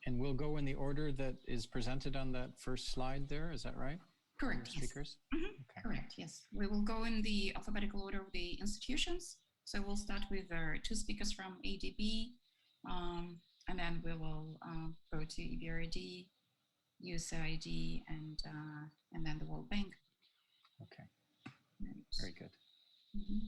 And we'll go in the order that is presented on that first slide there, is that right? Correct, speakers? Yes. Mm-hmm. Okay. Correct, yes. We will go in the alphabetical order of the institutions. So we'll start with our 2 speakers from ADB, and then we will go to EBRD, USAID, and then the World Bank. Okay, right. Very good. Mm-hmm.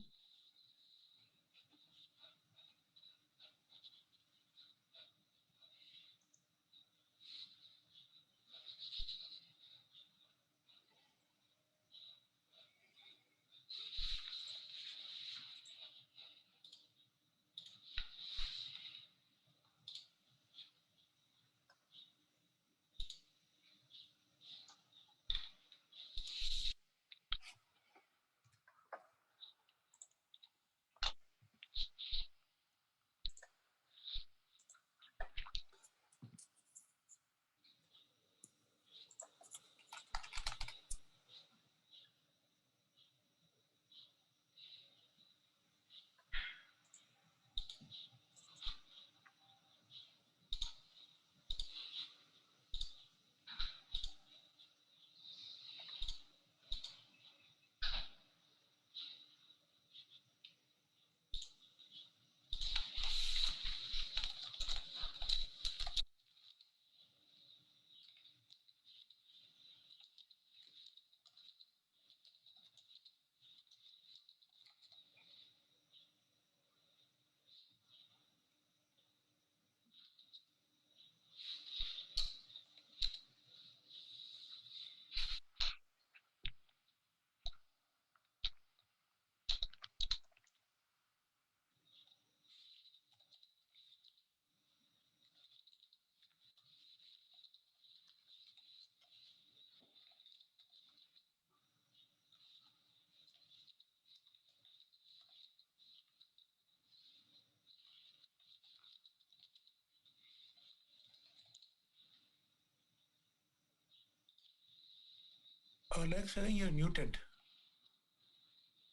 Alex, I think you're muted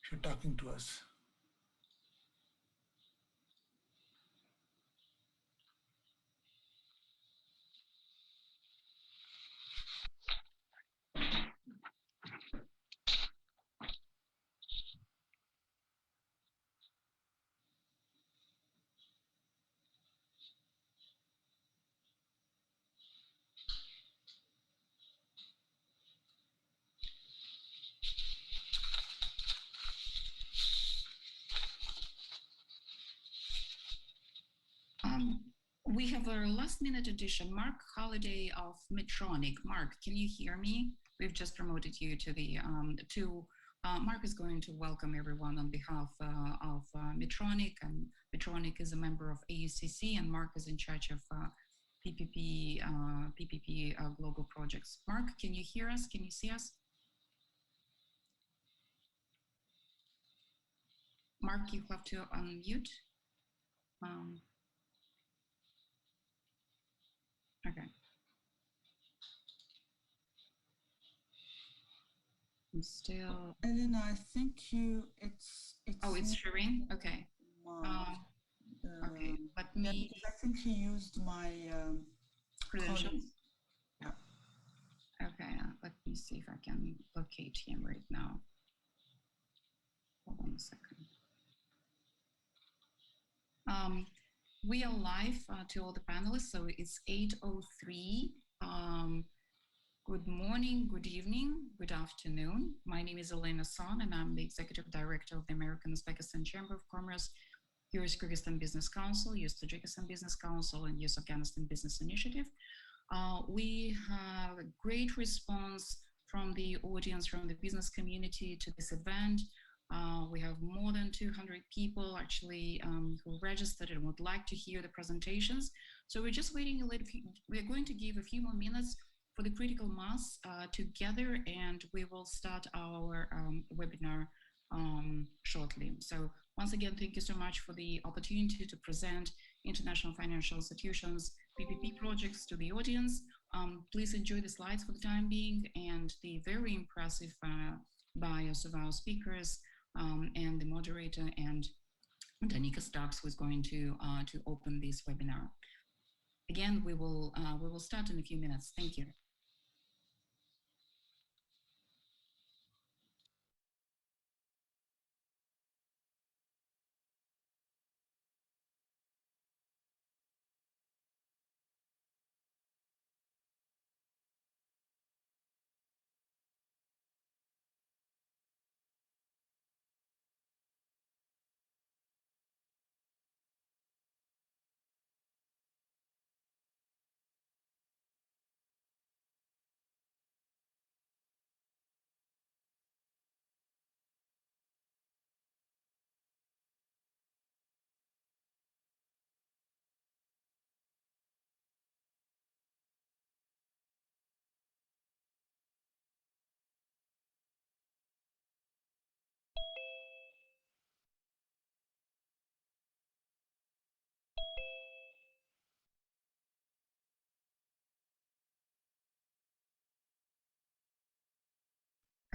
if you're talking to us. We have our last minute addition, Mark Holliday of Medtronic. Mark, can you hear me? We've just promoted you to the, Mark is going to welcome everyone on behalf of Medtronic, and Medtronic is a member of AUCC, and Mark is in charge of PPP global projects. Mark, can you hear us? Can you see us? Mark, you have to unmute. Okay. I'm still. Elena, I think it's. Oh, it's Shireen. Okay. Okay. Let me. Yeah, because I think he used my credentials. Yeah. Okay. Let me see if I can locate him right now. Hold on a second. We are live to all the panelists, so it's 8:03. Good morning, good evening, good afternoon. My name is Elena Son, and I'm the Executive Director of the American Uzbekistan Chamber of Commerce, US Kyrgyzstan Business Council, US Tajikistan Business Council, and US Afghanistan Business Initiative. We have a great response from the audience, from the business community to this event. We have more than 200 people actually who registered and would like to hear the presentations. So we're just waiting a little. We're going to give a few more minutes for the critical mass together, and we will start our webinar shortly. So once again, thank you so much for the opportunity to present international financial institutions, PPP projects to the audience. Please enjoy the slides for the time being and the very impressive bios of our speakers and the moderator and Danica Starks, who is going to open this webinar. Again, we will start in a few minutes. Thank you.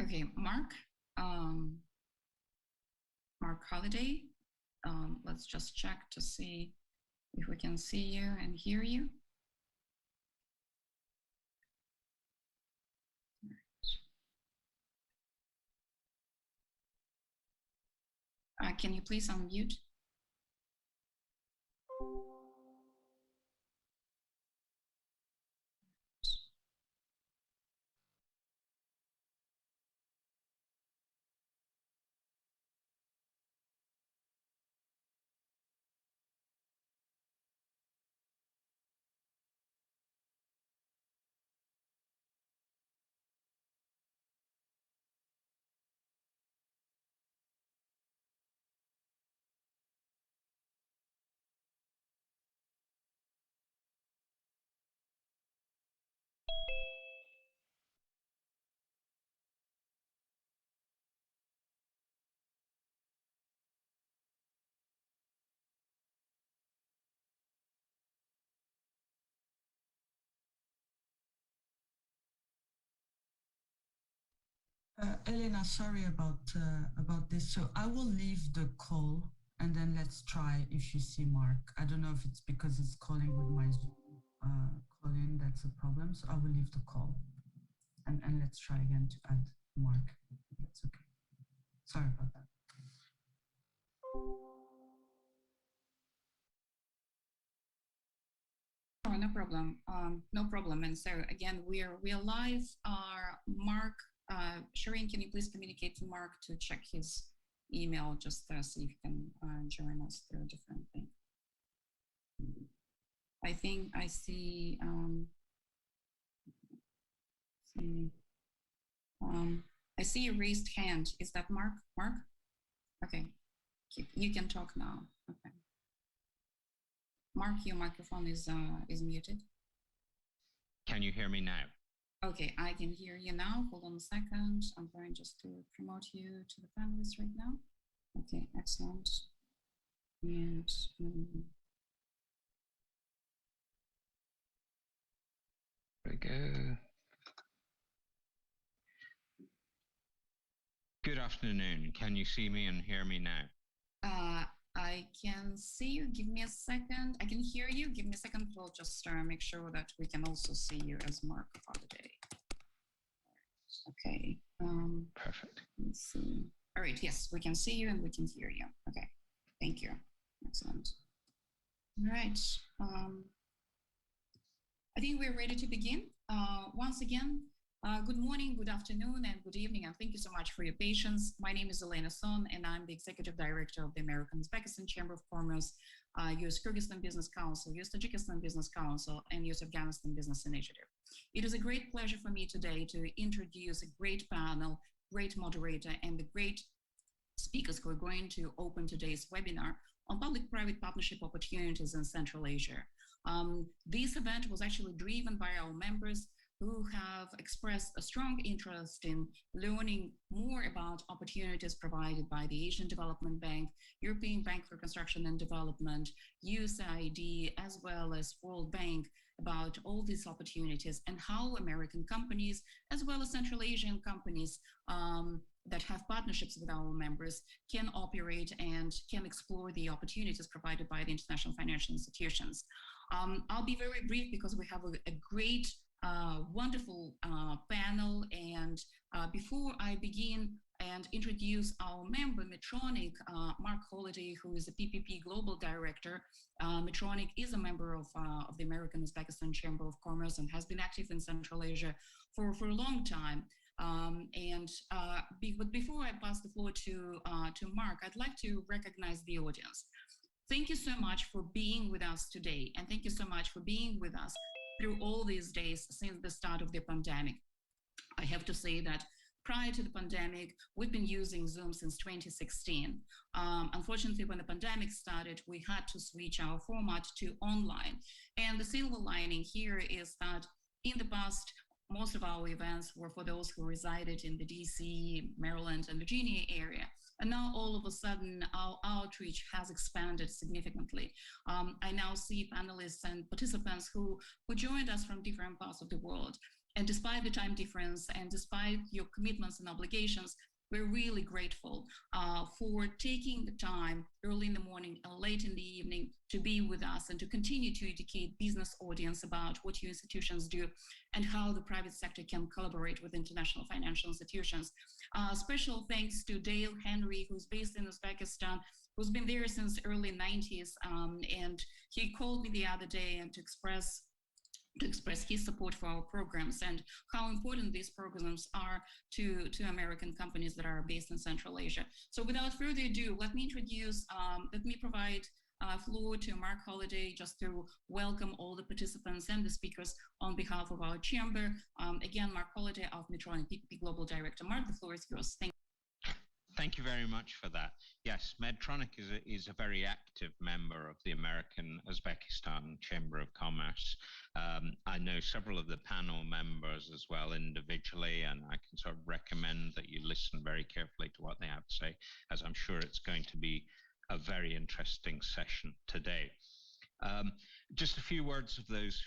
Okay, Mark Holiday. Let's just check to see if we can see you and hear you. Can you please unmute? Elena, sorry about this. So I will leave the call and then let's try if you see Mark. I don't know if it's because it's calling with my Zoom call-in, that's a problem. So I will leave the call and let's try again to add Mark. That's okay. Sorry about that. Oh, no problem. No problem. And so again, we're live. Mark, Shireen, can you please communicate to Mark to check his email just see if he can join us through a different thing. I think I see. I see a raised hand. Is that Mark? Mark? Okay, you can talk now. Okay. Mark, your microphone is muted. Can you hear me now? Okay, I can hear you now. Hold on a second. I'm going just to promote you to the panelists right now. Okay, excellent. And There we go. Good afternoon. Can you see me and hear me now? I can see you. Give me a second. I can hear you. Give me a second. We'll just make sure that we can also see you as Mark Holiday. Okay. Perfect. Let's see. All right. Yes, we can see you and we can hear you. Okay. Thank you. Excellent. All right. I think we're ready to begin. Once again, good morning, good afternoon, and good evening, and thank you so much for your patience. My name is Elena Son, and I'm the Executive Director of the American Uzbekistan Chamber of Commerce, US Kyrgyzstan Business Council, US Tajikistan Business Council, and US Afghanistan Business Initiative. It is a great pleasure for me today to introduce a great panel, great moderator, and the great speakers who are going to open today's webinar on public-private partnership opportunities in Central Asia. This event was actually driven by our members who have expressed a strong interest in learning more about opportunities provided by the Asian Development Bank, European Bank for Reconstruction and Development, USAID, as well as World Bank, about all these opportunities and how American companies, as well as Central Asian companies that have partnerships with our members, can operate and can explore the opportunities provided by the international financial institutions. I'll be very brief because we have a great, wonderful panel. And before I begin and introduce our member, Medtronic, Mark Holliday, who is the PPP Global Director. Medtronic is a member of the American Uzbekistan Chamber of Commerce and has been active in Central Asia for a long time. But before I pass the floor to Mark, I'd like to recognize the audience. Thank you so much for being with us today. And thank you so much for being with us through all these days since the start of the pandemic. I have to say that prior to the pandemic, we've been using Zoom since 2016. Unfortunately, when the pandemic started, we had to switch our format to online. And the silver lining here is that in the past, most of our events were for those who resided in the DC, Maryland, and Virginia area. And now all of a sudden, our outreach has expanded significantly. I now see panelists and participants who joined us from different parts of the world. And despite the time difference and despite your commitments and obligations, we're really grateful for taking the time early in the morning and late in the evening to be with us and to continue to educate business audience about what your institutions do and how the private sector can collaborate with international financial institutions. Special thanks to Dale Henry, who's based in Uzbekistan, who's been there since early 90s. And he called me the other day and to express his support for our programs and how important these programs are to American companies that are based in Central Asia. So without further ado, let me provide floor to Mark Holliday just to welcome all the participants and the speakers on behalf of our chamber. Again, Mark Holliday of Medtronic PPP Global Director. Mark, the floor is yours. Thank you very much for that. Yes, Medtronic is a very active member of the American Uzbekistan Chamber of Commerce. I know several of the panel members as well individually, and I can sort of recommend that you listen very carefully to what they have to say, as I'm sure it's going to be a very interesting session today. Just a few words of those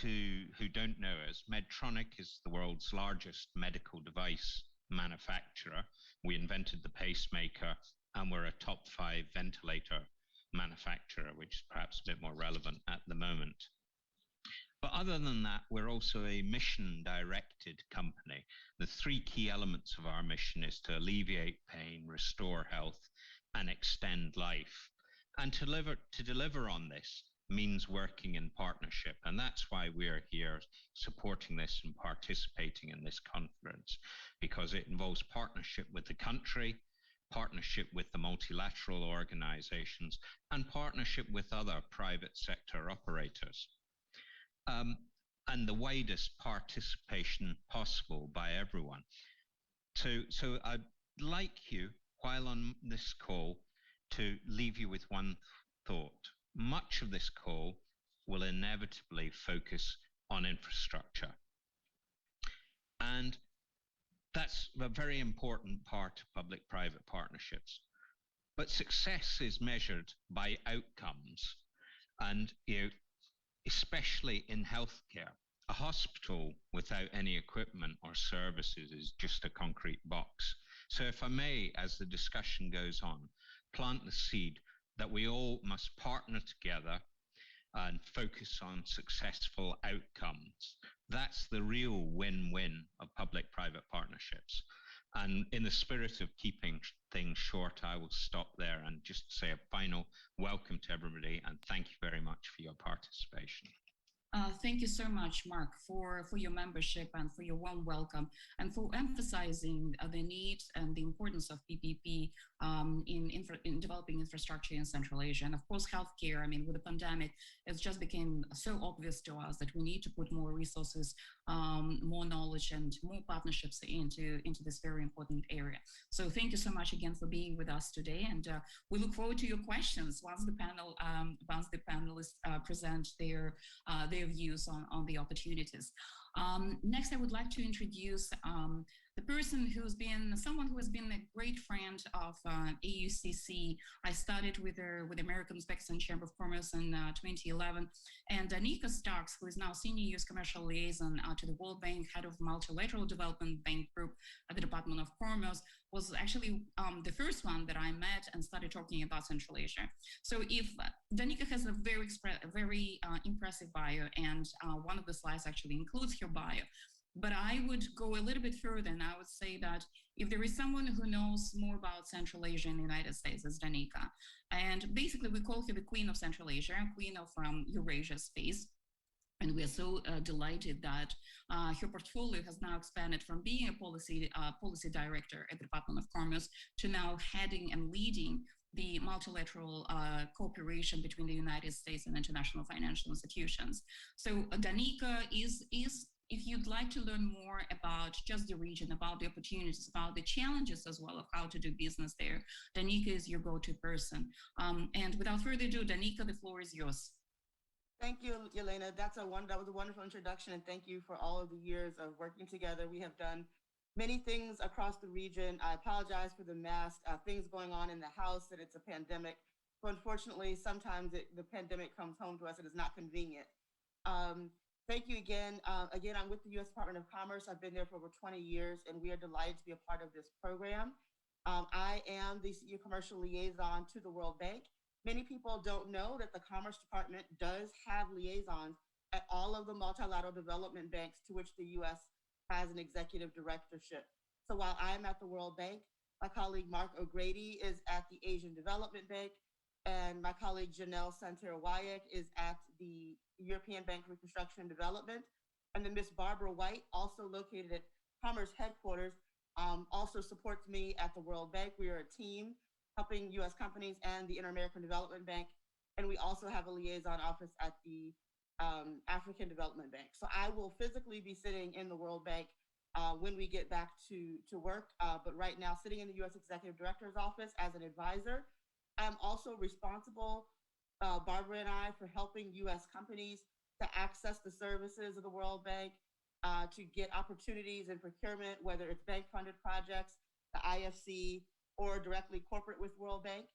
who don't know us. Medtronic is the world's largest medical device manufacturer. We invented the pacemaker, and we're a top 5 ventilator manufacturer, which is perhaps a bit more relevant at the moment. But other than that, we're also a mission-directed company. The 3 key elements of our mission is to alleviate pain, restore health, and extend life. And to deliver on this means working in partnership. And that's why we're here supporting this and participating in this conference, because it involves partnership with the country, partnership with the multilateral organizations, and partnership with other private sector operators. And the widest participation possible by everyone. So I'd like you, while on this call, to leave you with one thought. Much of this call will inevitably focus on infrastructure. And that's a very important part of public-private partnerships. But success is measured by outcomes. And especially in healthcare, a hospital without any equipment or services is just a concrete box. So if I may, as the discussion goes on, plant the seed that we all must partner together and focus on successful outcomes. That's the real win-win of public-private partnerships. And in the spirit of keeping things short, I will stop there and just say a final welcome to everybody, and thank you very much for your participation. Thank you so much, Mark, for your membership and for your warm welcome and for emphasizing the need and the importance of PPP in developing infrastructure in Central Asia. And of course, healthcare, I mean, with the pandemic, it's just became so obvious to us that we need to put more resources, more knowledge and more partnerships into this very important area. So thank you so much again for being with us today. And we look forward to your questions once the panelists present their views on the opportunities. Next, I would like to introduce someone who has been a great friend of AUCC. I started with American Uzbekistan Chamber of Commerce in 2011, and Danica Starks, who is now Senior U.S. Commercial Liaison to the World Bank, Head of Multilateral Development Bank Group at the Department of Commerce, was actually the first one that I met and started talking about Central Asia. So if Danica has a very impressive bio, and one of the slides actually includes her bio. But I would go a little bit further, and I would say that if there is someone who knows more about Central Asia in the United States, it's Danica. And basically, we call her the Queen of Central Asia, Queen of Eurasia space. And we are so delighted that her portfolio has now expanded from being a policy director at the Department of Commerce to now heading and leading the multilateral cooperation between the United States and international financial institutions. So Danica is if you'd like to learn more about just the region, about the opportunities, about the challenges as well of how to do business there, Danica is your go-to person. And without further ado, Danica, the floor is yours. Thank you, Yelena. That was a wonderful introduction, and thank you for all of the years of working together. We have done many things across the region. I apologize for the mask, things going on in the house, that it's a pandemic. So unfortunately, sometimes the pandemic comes home to us. It is not convenient. Thank you again. Again, I'm with the U.S. Department of Commerce. I've been there for over 20 years, and we are delighted to be a part of this program. I am the Senior Commercial Liaison to the World Bank. Many people don't know that the Commerce Department does have liaisons at all of the multilateral development banks to which the U.S. has an executive directorship. So while I'm at the World Bank, my colleague Mark O'Grady is at the Asian Development Bank, and my colleague Janelle Santerre-Wyack is at the European Bank for Reconstruction and Development. And then Miss Barbara White, also located at Commerce headquarters, also supports me at the World Bank. We are a team helping U.S. companies and the Inter-American Development Bank. And we also have a liaison office at the African Development Bank. So I will physically be sitting in the World Bank when we get back to work. But right now, sitting in the U.S. Executive Director's office as an advisor. I'm also responsible, Barbara and I, for helping U.S. companies to access the services of the World Bank, to get opportunities in procurement, whether it's bank-funded projects, the IFC, or directly corporate with World Bank.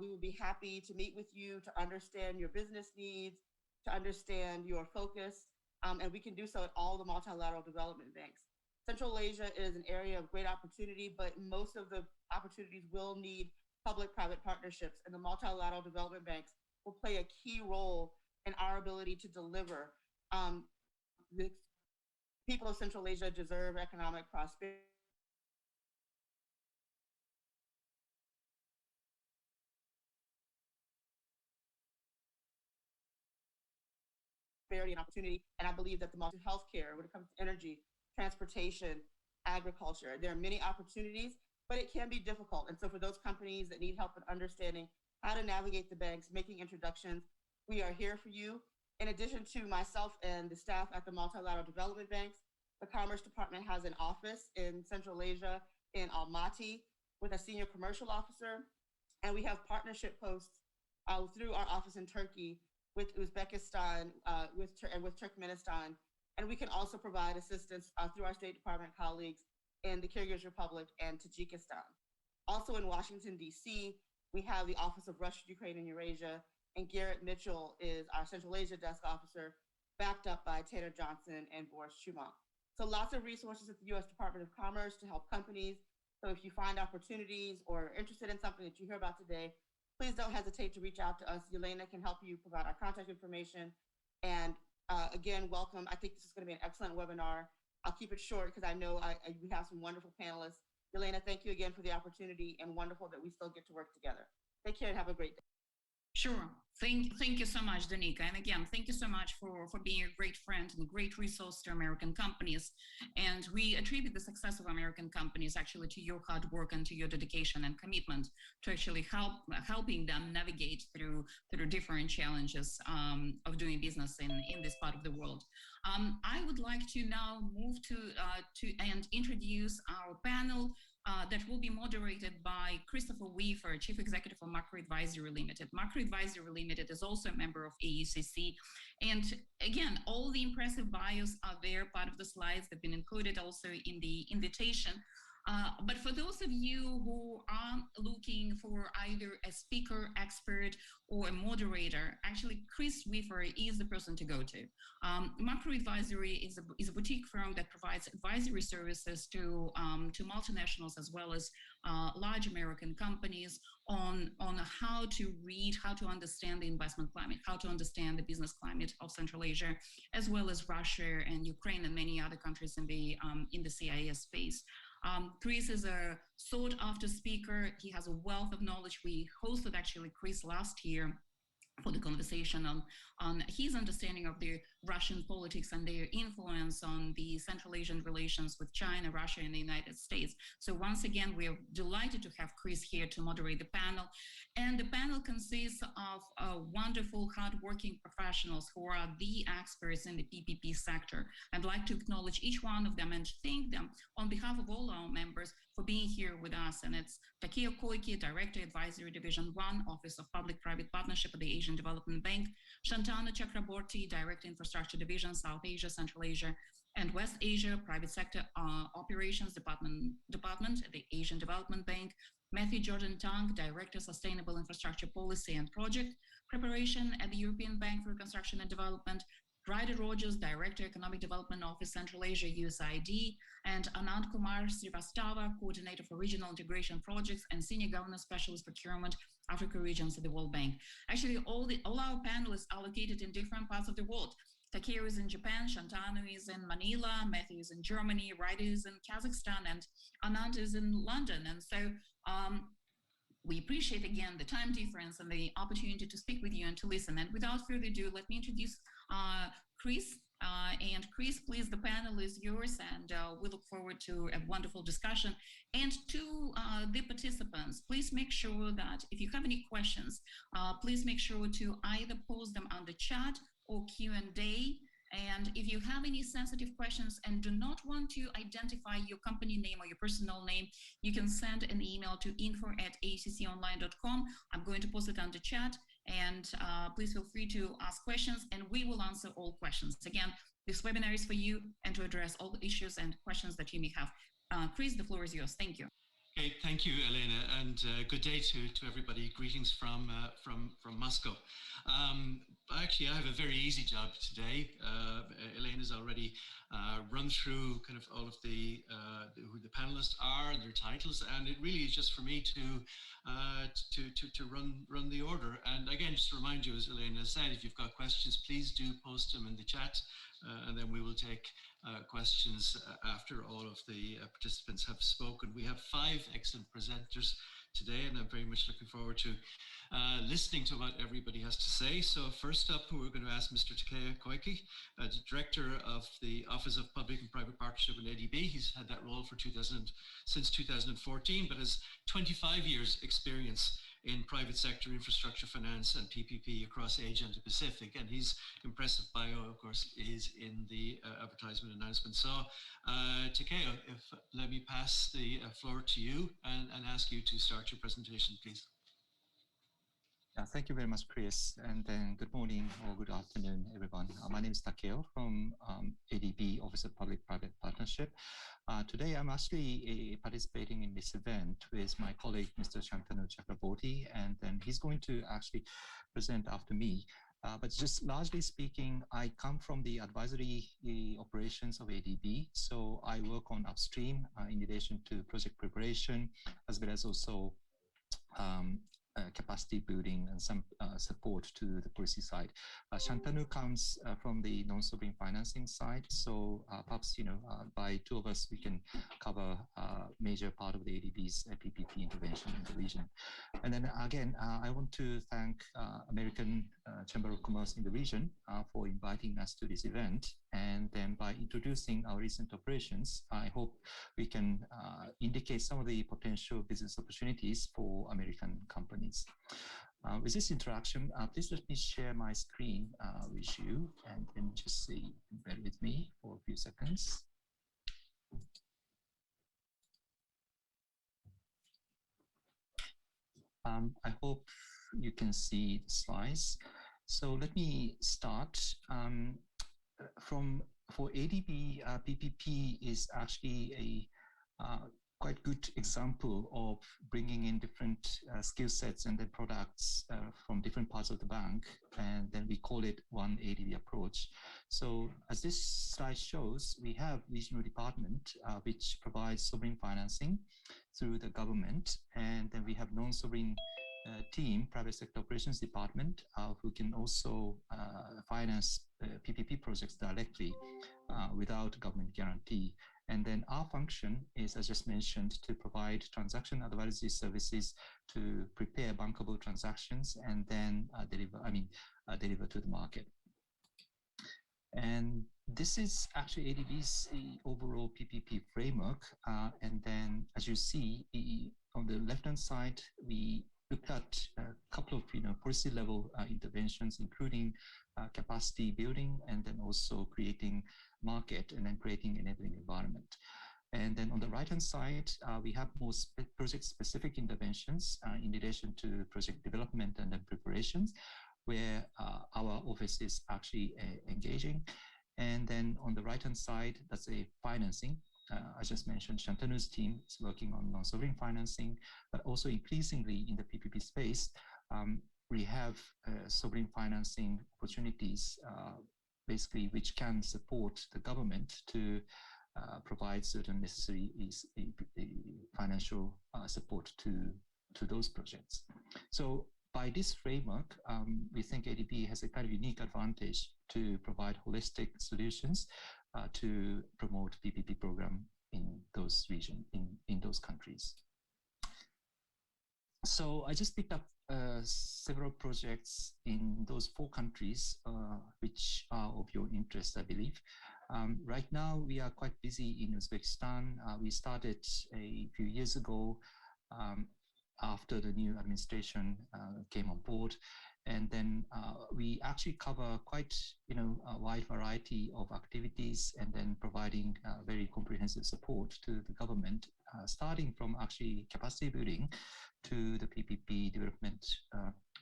We will be happy to meet with you to understand your business needs, to understand your focus, and we can do so at all the multilateral development banks. Central Asia is an area of great opportunity, but most of the opportunities will need public-private partnerships, and the multilateral development banks will play a key role in our ability to deliver. The people of Central Asia deserve economic prosperity and opportunity, and I believe that the healthcare, when it comes to energy, transportation, agriculture, there are many opportunities, but it can be difficult. And so for those companies that need help in understanding how to navigate the banks, making introductions, we are here for you. In addition to myself and the staff at the multilateral development banks, the Commerce Department has an office in Central Asia in Almaty with a senior commercial officer. And we have partnership posts through our office in Turkey with Uzbekistan, with Turkmenistan. And we can also provide assistance through our State Department colleagues in the Kyrgyz Republic and Tajikistan. Also in Washington, D.C., we have the Office of Russia, Ukraine, and Eurasia, and Garrett Mitchell is our Central Asia desk officer, backed up by Tanner Johnson and Boris Chumon. So lots of resources at the U.S. Department of Commerce to help companies. So if you find opportunities or are interested in something that you hear about today, please don't hesitate to reach out to us. Yelena can help you provide our contact information. And again, welcome. I think this is going to be an excellent webinar. I'll keep it short because I know we have some wonderful panelists. Yelena, thank you again for the opportunity, and wonderful that we still get to work together. Take care and have a great day. Sure. Thank you so much, Danica. And again, thank you so much for being a great friend and a great resource to American companies. And we attribute the success of American companies actually to your hard work and to your dedication and commitment to actually helping them navigate through different challenges of doing business in this part of the world. I would like to now move to and introduce our panel. that will be moderated by Christopher Weaver, Chief Executive of Macro Advisory Limited. Macro Advisory Limited is also a member of AUCC. And again, all the impressive bios are there, part of the slides. They've been included also in the invitation. But for those of you who are looking for either a speaker, expert, or a moderator, actually Chris Weaver is the person to go to. Macro Advisory is a boutique firm that provides advisory services to multinationals as well as large American companies on how to read, how to understand the investment climate, how to understand the business climate of Central Asia, as well as Russia and Ukraine and many other countries in the CIS space. Chris is a sought after speaker. He has a wealth of knowledge. We hosted actually Chris last year for the conversation on his understanding of the Russian politics and their influence on the Central Asian relations with China, Russia, and the United States. So once again, we are delighted to have Chris here to moderate the panel. And the panel consists of wonderful, hardworking professionals who are the experts in the PPP sector. I'd like to acknowledge each one of them and thank them on behalf of all our members for being here with us. And it's Takeo Koike, Director, Advisory Division 1, Office of Public-Private Partnership at the Asian Development Bank, Shantanu Chakraborty, Director, Infrastructure Division, South Asia, Central Asia, and West Asia, Private Sector Operations Department at the Asian Development Bank, Matthew Jordan Tang, Director, Sustainable Infrastructure Policy and Project Preparation at the European Bank for Reconstruction and Development, Ryder Rogers, Director, Economic Development Office, Central Asia, USAID, and Anand Kumar Srivastava, Coordinator for Regional Integration Projects and Senior Governance Specialist Procurement, Africa Regions at the World Bank. Actually, all our panelists are located in different parts of the world. Takeo is in Japan, Shantanu is in Manila, Matthew is in Germany, Ryder is in Kazakhstan, and Anand is in London. And so we appreciate, again, the time difference and the opportunity to speak with you and to listen. And without further ado, let me introduce Chris. And Chris, please, the panel is yours, and we look forward to a wonderful discussion. And to the participants, please make sure that if you have any questions, please make sure to either post them on the chat or Q&A. And if you have any sensitive questions and do not want to identify your company name or your personal name, you can send an email to info@acconline.com. I'm going to post it on the chat, and please feel free to ask questions, and we will answer all questions. Again, this webinar is for you and to address all the issues and questions that you may have. Chris, the floor is yours. Thank you. Okay, thank you, Elena, and good day to everybody. Greetings from Moscow. Actually, I have a very easy job today. Elena's already run through kind of all of who the panelists are and their titles, and it really is just for me to run the order. And again, just to remind you, as Elena said, if you've got questions, please do post them in the chat, and then we will take questions after all of the participants have spoken. We have 5 excellent presenters today, and I'm very much looking forward to listening to what everybody has to say. So first up, we're going to ask Mr. Takeo Koike, the Director of the Office of Public and Private Partnership in ADB. He's had that role for since 2014, but has 25 years experience in private sector infrastructure finance and PPP across Asia and the Pacific. And his impressive bio, of course, is in the advertisement announcement. So Takeo, let me pass the floor to you and ask you to start your presentation, please. Thank you very much, Chris, and then good morning or good afternoon, everyone. My name is Takeo from ADB, Office of Public-Private Partnership. Today, I'm actually participating in this event with my colleague, Mr. Shantanu Chakraborty, and then he's going to actually present after me. But just largely speaking, I come from the advisory operations of ADB. So I work on upstream in relation to project preparation, as well as also capacity building and some support to the policy side. Shantanu comes from the non-sovereign financing side. So perhaps, by 2 of us, we can cover major part of the ADB's PPP intervention in the region. And then again, I want to thank American Chamber of Commerce in the region for inviting us to this event. And then by introducing our recent operations, I hope we can indicate some of the potential business opportunities for American companies. With this introduction, please let me share my screen with you, and then just bear with me for a few seconds. I hope you can see the slides. So let me start. For ADB, PPP is actually a quite good example of bringing in different skill sets and then products from different parts of the bank, and then we call it one ADB approach. So as this slide shows, we have regional department which provides sovereign financing through the government, and then we have non-sovereign team, private sector operations department, who can also finance PPP projects directly without government guarantee. And then our function is, as just mentioned, to provide transaction advisory services to prepare bankable transactions and then deliver to the market. And this is actually ADB's overall PPP framework. And then, as you see, on the left-hand side, we looked at a couple of policy level interventions, including capacity building, and then also creating market and then creating enabling environment. And then on the right-hand side, we have more project-specific interventions in relation to project development and then preparations, where our office is actually engaging. And then on the right-hand side, that's a financing. I just mentioned Shantanu's team is working on non-sovereign financing, but also increasingly in the PPP space, we have sovereign financing opportunities, basically, which can support the government to provide certain necessary financial support to those projects. So by this framework, we think ADB has a kind of unique advantage to provide holistic solutions to promote PPP program in those regions, in those countries. So I just picked up several projects in those 4 countries, which are of your interest, I believe. Right now, we are quite busy in Uzbekistan. We started a few years ago after the new administration came on board. And then we actually cover quite, a wide variety of activities and then providing very comprehensive support to the government, starting from actually capacity building to the PPP development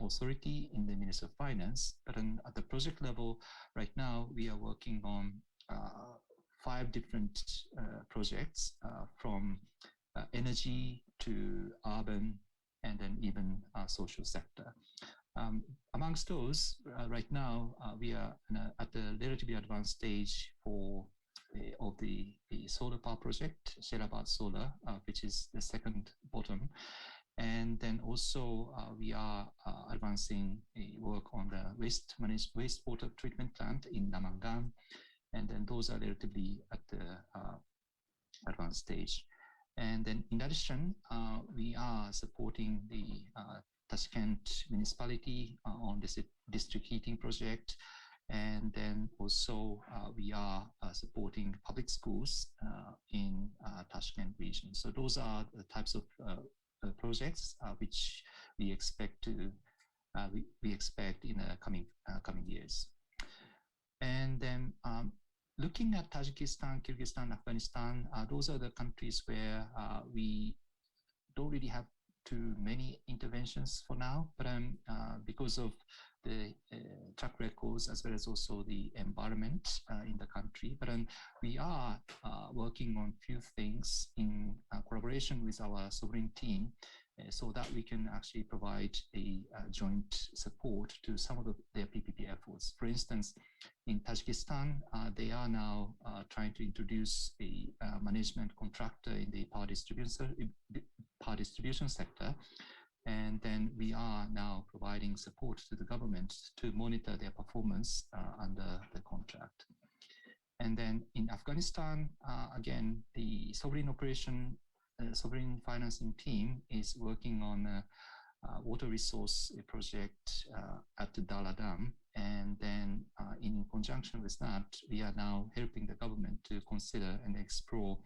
authority in the Ministry of Finance. But then at the project level, right now, we are working on 5 different projects from energy to urban and then even social sector. Amongst those, right now, we are at a relatively advanced stage of the solar power project, Sherabad Solar, which is the second bottom. And then also we are advancing work on the wastewater treatment plant in Namangan. And then those are relatively at the advanced stage. And then in addition, we are supporting the Tashkent municipality on this district heating project. And then also we are supporting public schools in Tashkent region. So those are the types of projects which we expect to we expect in the coming years. And then looking at Tajikistan, Kyrgyzstan, Afghanistan, those are the countries where we don't really have too many interventions for now, but because of the track records as well as also the environment in the country. But we are working on few things in collaboration with our sovereign team so that we can actually provide a joint support to some of their PPP efforts. For instance, in Tajikistan, they are now trying to introduce a management contractor in the power distribution sector. And then we are now providing support to the government to monitor their performance under the contract. And then in Afghanistan, again, the sovereign financing team is working on a water resource project at the Dala Dam. And then in conjunction with that, we are now helping the government to consider and explore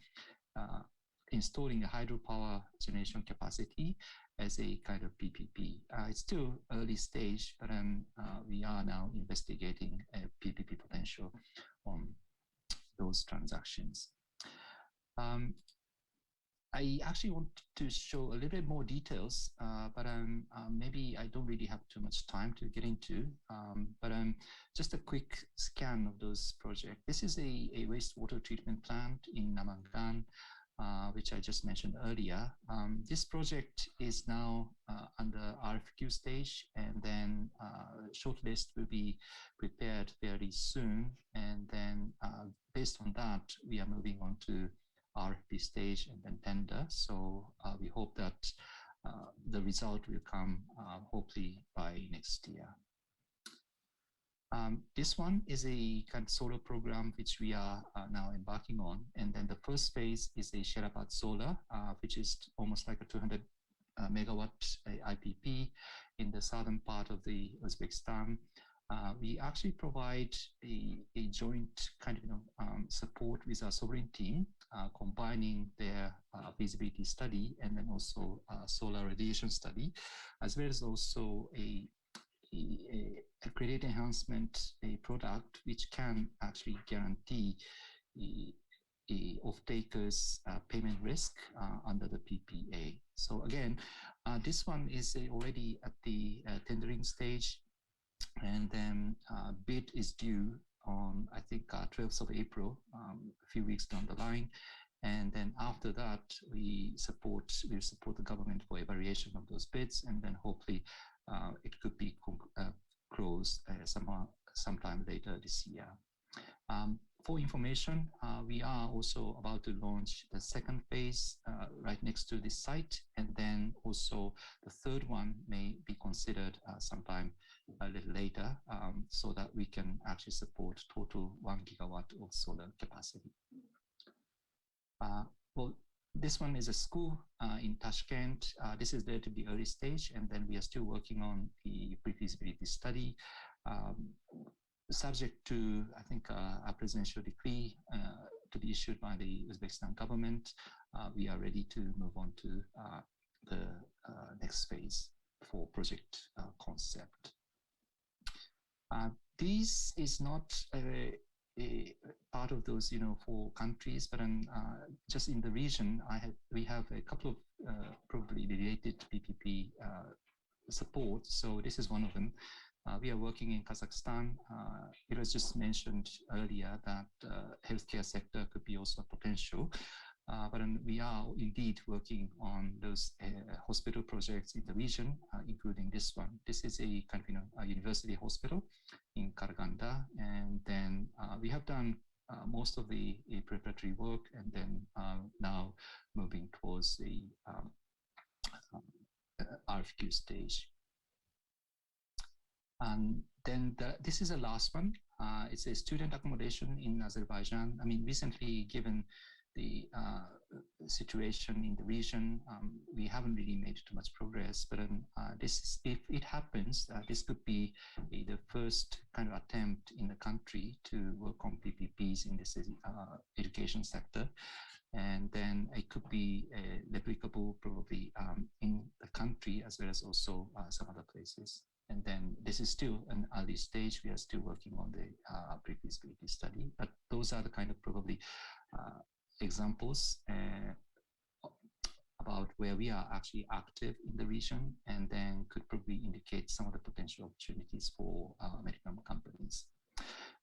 installing a hydropower generation capacity as a kind of PPP. It's still early stage, but we are now investigating a PPP potential on those transactions. I actually want to show a little bit more details, but maybe I don't really have too much time to get into. But just a quick scan of those projects. This is a wastewater treatment plant in Namangan, which I just mentioned earlier. This project is now under RFQ stage, and then shortlist will be prepared very soon. And then based on that, we are moving on to RFP stage and then tender. So we hope that the result will come hopefully by next year. This one is a kind of solar program which we are now embarking on. And then the first phase is a Sherabat solar, which is almost like a 200 megawatt IPP in the southern part of the Uzbekistan. We actually provide a joint kind of support with our sovereign team, combining their feasibility study and then also solar radiation study, as well as also a credit enhancement product which can actually guarantee off-takers payment risk under the PPA. So again, this one is already at the tendering stage. And then bid is due on, I think, 12th of April, a few weeks down the line. And then after that, we'll support the government for evaluation of those bids. And then hopefully it could be closed sometime later this year. For information, we are also about to launch the second phase right next to this site. And then also the third one may be considered sometime a little later, so that we can actually support total 1 gigawatt of solar capacity. Well, this one is a school in Tashkent. This is relatively early stage, and then we are still working on the pre-feasibility study. Subject to, I think, a presidential decree to be issued by the Uzbekistan government, we are ready to move on to the next phase for project concept. This is not a part of those, 4 countries, but just in the region, we have a couple of probably related PPP support. So this is one of them. We are working in Kazakhstan. It was just mentioned earlier that healthcare sector could be also a potential. But we are indeed working on those hospital projects in the region, including this one. This is a kind of a university hospital in Karaganda, and then we have done most of the preparatory work, and then now moving towards the RFQ stage. And then this is the last one. It's a student accommodation in Azerbaijan. I mean, recently, given the situation in the region, we haven't really made too much progress. But if it happens, this could be the first kind of attempt in the country to work on PPPs in this education sector. And then it could be replicable probably in the country as well as also some other places. And then this is still an early stage. We are still working on the pre-feasibility study, but those are the kind of probably examples about where we are actually active in the region, and then could probably indicate some of the potential opportunities for American companies.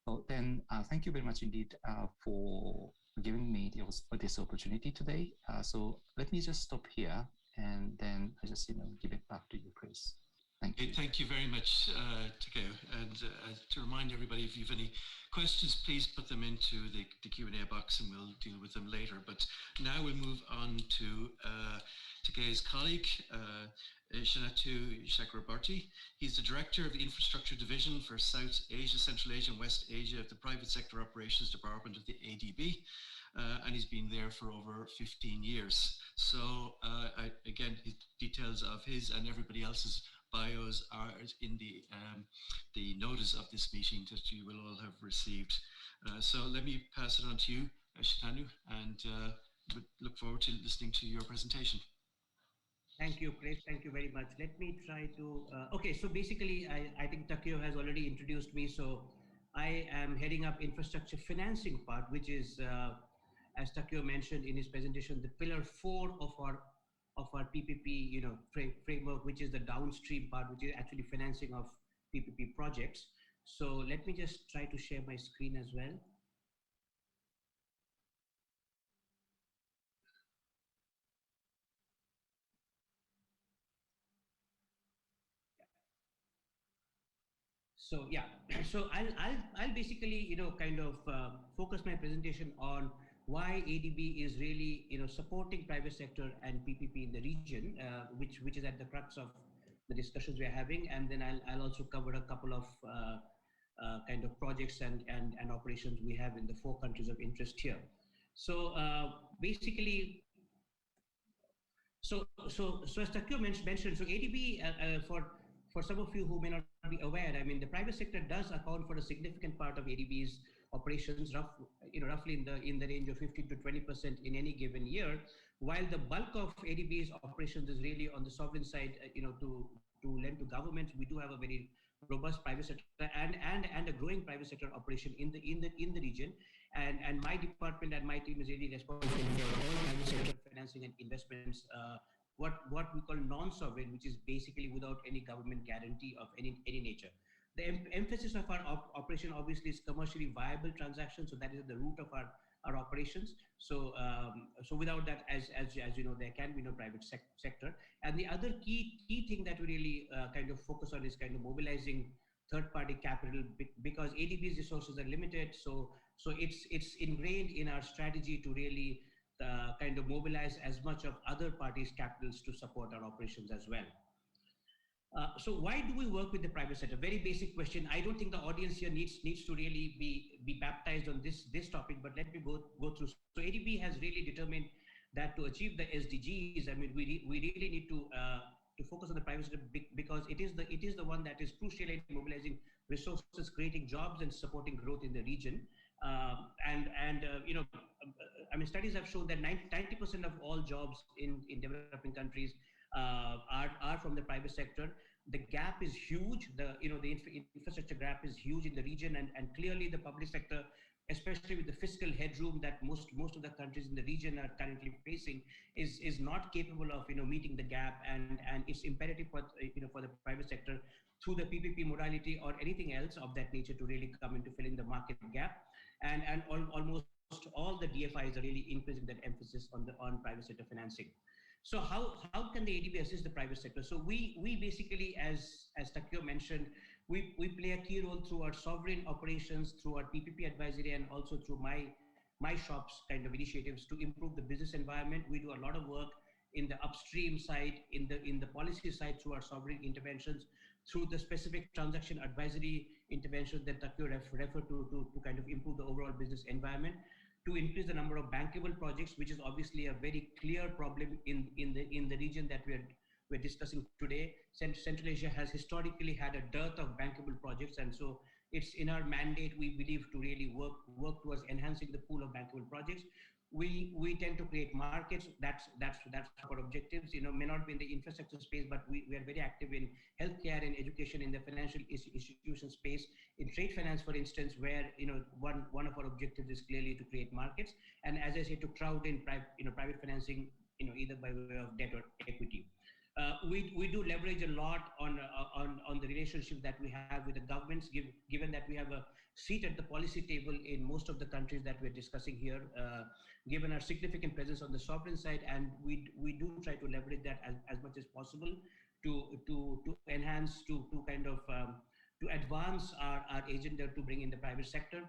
So then thank you very much indeed for giving me this opportunity today. So let me just stop here, and then I just give it back to you, Chris. Thank you. Thank you very much, Takeo. And to remind everybody, if you have any questions, please put them into the Q&A box and we'll deal with them later. But now we'll move on to Takeo's colleague, Shanatu Chakrabarty. He's the Director of the Infrastructure Division for South Asia, Central Asia and West Asia of the Private Sector Operations Department of the ADB. And he's been there for over 15 years. So again, details of his and everybody else's bios are in the notice of this meeting that you will all have received. So let me pass it on to you, Shananu, and look forward to listening to your presentation. Thank you, Chris. Thank you very much. Let me try to, okay, so basically, I think Takeo has already introduced me. So I am heading up infrastructure financing part, which is as Takeo mentioned in his presentation, the pillar 4 of our PPP, framework, which is the downstream part, which is actually financing of PPP projects. So let me just try to share my screen as well. So yeah, so I'll basically kind of focus my presentation on why ADB is really supporting private sector and PPP in the region, which is at the crux of the discussions we're having, and then I'll also cover a couple of kind of projects and operations we have in the 4 countries of interest here. So basically, so as Takeo mentioned, so ADB for some of you who may not be aware, I mean, the private sector does account for a significant part of ADB's operations, roughly in the range of 15 to 20% in any given year, while the bulk of ADB's operations is really on the sovereign side, to lend to governments. We do have a very robust private sector and a growing private sector operation in the region, and my department and my team is really responsible for all private sector financing and investments, what we call non-sovereign, which is basically without any government guarantee of any nature. The emphasis of our operation obviously is commercially viable transactions, so that is the root of our operations. So so without that, as you know, there can be no private sector. And the other key thing that we really kind of focus on is kind of mobilizing third-party capital, because ADB's resources are limited. So it's ingrained in our strategy to really kind of mobilize as much of other parties' capitals to support our operations as well. So why do we work with the private sector? Very basic question. I don't think the audience here needs to really be baptized on this topic, but let me go through. So ADB has really determined that to achieve the SDGs, I mean, we really need to focus on the private sector because it is the one that is crucial in mobilizing resources, creating jobs, and supporting growth in the region. I mean, studies have shown that 90% of all jobs in developing countries are from the private sector. The gap is huge. The infrastructure gap is huge in the region, and clearly the public sector, especially with the fiscal headroom that most of the countries in the region are currently facing, is not capable of meeting the gap, and it's imperative for for the private sector through the PPP modality or anything else of that nature to really come into filling the market gap, and almost all the DFIs are really increasing that emphasis on private sector financing. So how can the ADB assist the private sector? So we basically, as Takeo mentioned, we play a key role through our sovereign operations, through our PPP advisory, and also through my shop's kind of initiatives to improve the business environment. We do a lot of work in the upstream side, in the policy side, through our sovereign interventions, through the specific transaction advisory interventions that Takeo referred to kind of improve the overall business environment, to increase the number of bankable projects, which is obviously a very clear problem in the region that we're discussing today. Central Asia has historically had a dearth of bankable projects, and so it's in our mandate, we believe, to really work towards enhancing the pool of bankable projects. We tend to create markets. That's our objectives. May not be in the infrastructure space, but we are very active in healthcare and education, in the financial institution space, in trade finance, for instance, where one of our objectives is clearly to create markets, and as I say, to crowd in private financing, either by way of debt or equity. We do leverage a lot on the relationship that we have with the governments, given that we have a seat at the policy table in most of the countries that we're discussing here, given our significant presence on the sovereign side, and we do try to leverage that as much as possible to enhance, to kind of to advance our agenda to bring in the private sector.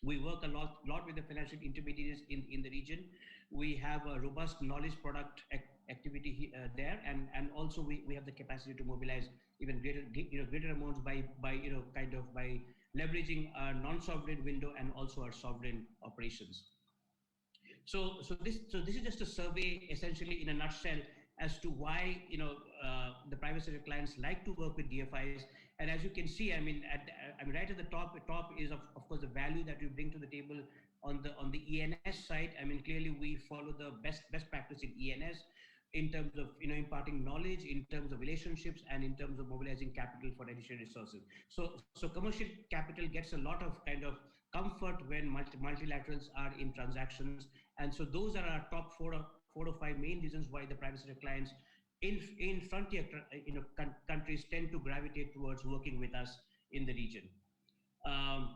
We work a lot with the financial intermediaries in the region. We have a robust knowledge product activity there, and also we have the capacity to mobilize even greater amounts by leveraging our non-sovereign window and also our sovereign operations. So this is just a survey, essentially, in a nutshell, as to why the private sector clients like to work with DFIs. And as you can see, I mean, right at the top is of course the value that we bring to the table on the ENS side. I mean, clearly we follow the best practice in ENS in terms of imparting knowledge, in terms of relationships, and in terms of mobilizing capital for additional resources. So commercial capital gets a lot of kind of comfort when multilaterals are in transactions. And so those are our top four or five main reasons why the private sector clients in frontier countries tend to gravitate towards working with us in the region. Um,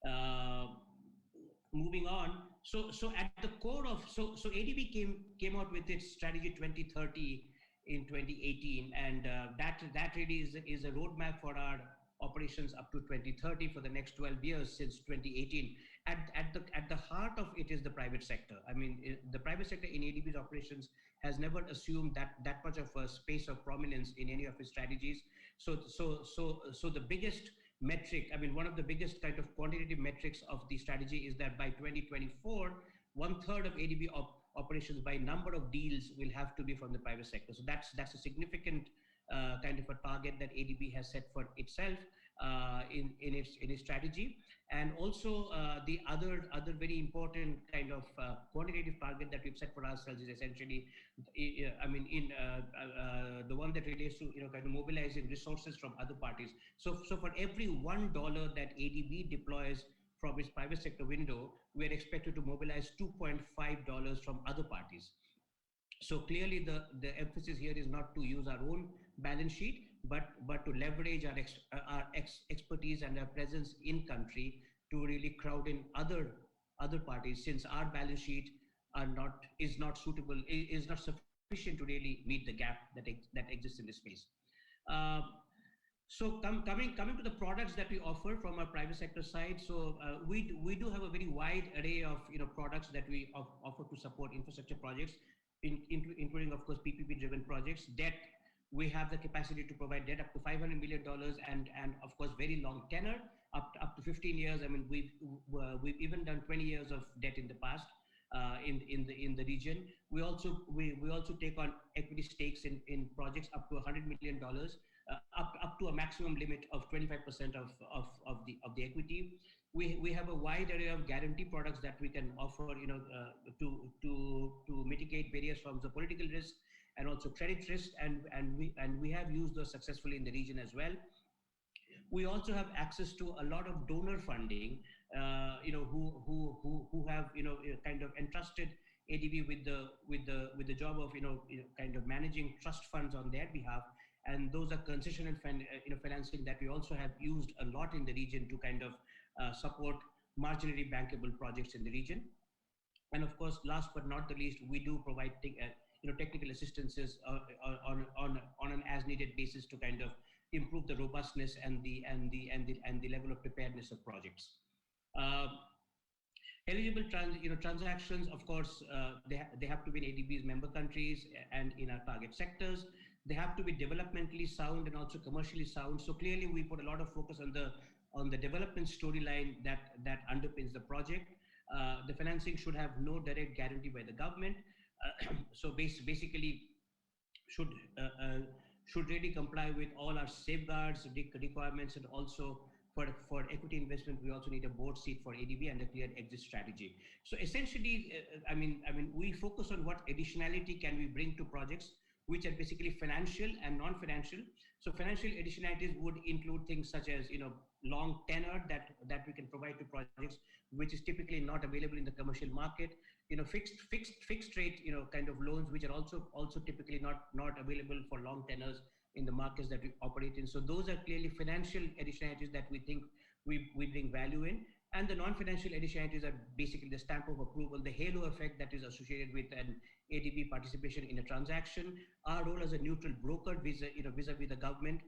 uh, Moving on, so at the core of so ADB came out with its strategy 2030 in 2018, and that really is a roadmap for our operations up to 2030 for the next 12 years since 2018. At the heart of it is the private sector. I mean, the private sector in ADB's operations has never assumed that much of a space of prominence in any of its strategies. So the biggest metric, I mean, one of the biggest kind of quantitative metrics of the strategy is that by 2024, 1/3 of ADB operations by number of deals will have to be from the private sector. So that's a significant kind of a target that ADB has set for itself in its strategy. And also the other very important kind of quantitative target that we've set for ourselves is essentially, I mean, in the one that relates to kind of mobilizing resources from other parties. So for every $1 that ADB deploys from its private sector window, we are expected to mobilize $2.5 from other parties. So clearly the emphasis here is not to use our own balance sheet, but to leverage our expertise and our presence in country to really crowd in other parties, since our balance sheet is not sufficient to really meet the gap that exists in this space. So coming to the products that we offer from our private sector side, so we do have a very wide array of products that we offer to support infrastructure projects, including of course PPP-driven projects. Debt, we have the capacity to provide debt up to $500 million and of course very long tenor, up to 15 years. I mean, we've even done 20 years of debt in the past in the region. We also take on equity stakes in projects up to $100 million. Up to a maximum limit of 25% of the equity. We have a wide array of guarantee products that we can offer, to mitigate various forms of political risk and also credit risk, and we have used those successfully in the region as well. We also have access to a lot of donor funding, who have kind of entrusted ADB with the job of kind of managing trust funds on their behalf. And those are concessional financing that we also have used a lot in the region to kind of support marginally bankable projects in the region. And of course, last but not the least, we do provide technical assistances on an as-needed basis to kind of improve the robustness and the level of preparedness of projects. Eligible transactions, of course, they have to be in ADB's member countries and in our target sectors. They have to be developmentally sound and also commercially sound. So clearly, we put a lot of focus on the development storyline that underpins the project. The financing should have no direct guarantee by the government. So basically, should really comply with all our safeguards, requirements, and also for equity investment, we also need a board seat for ADB and a clear exit strategy. So essentially, I mean, we focus on what additionality can we bring to projects, which are basically financial and non-financial. So financial additionalities would include things such as long tenor that we can provide to projects, which is typically not available in the commercial market. Fixed rate kind of loans, which are also typically not available for long tenors in the markets that we operate in. So those are clearly financial additionalities that we think we bring value in. And the non-financial additionalities are basically the stamp of approval, the halo effect that is associated with an ADB participation in a transaction, our role as a neutral broker vis-a-vis the government,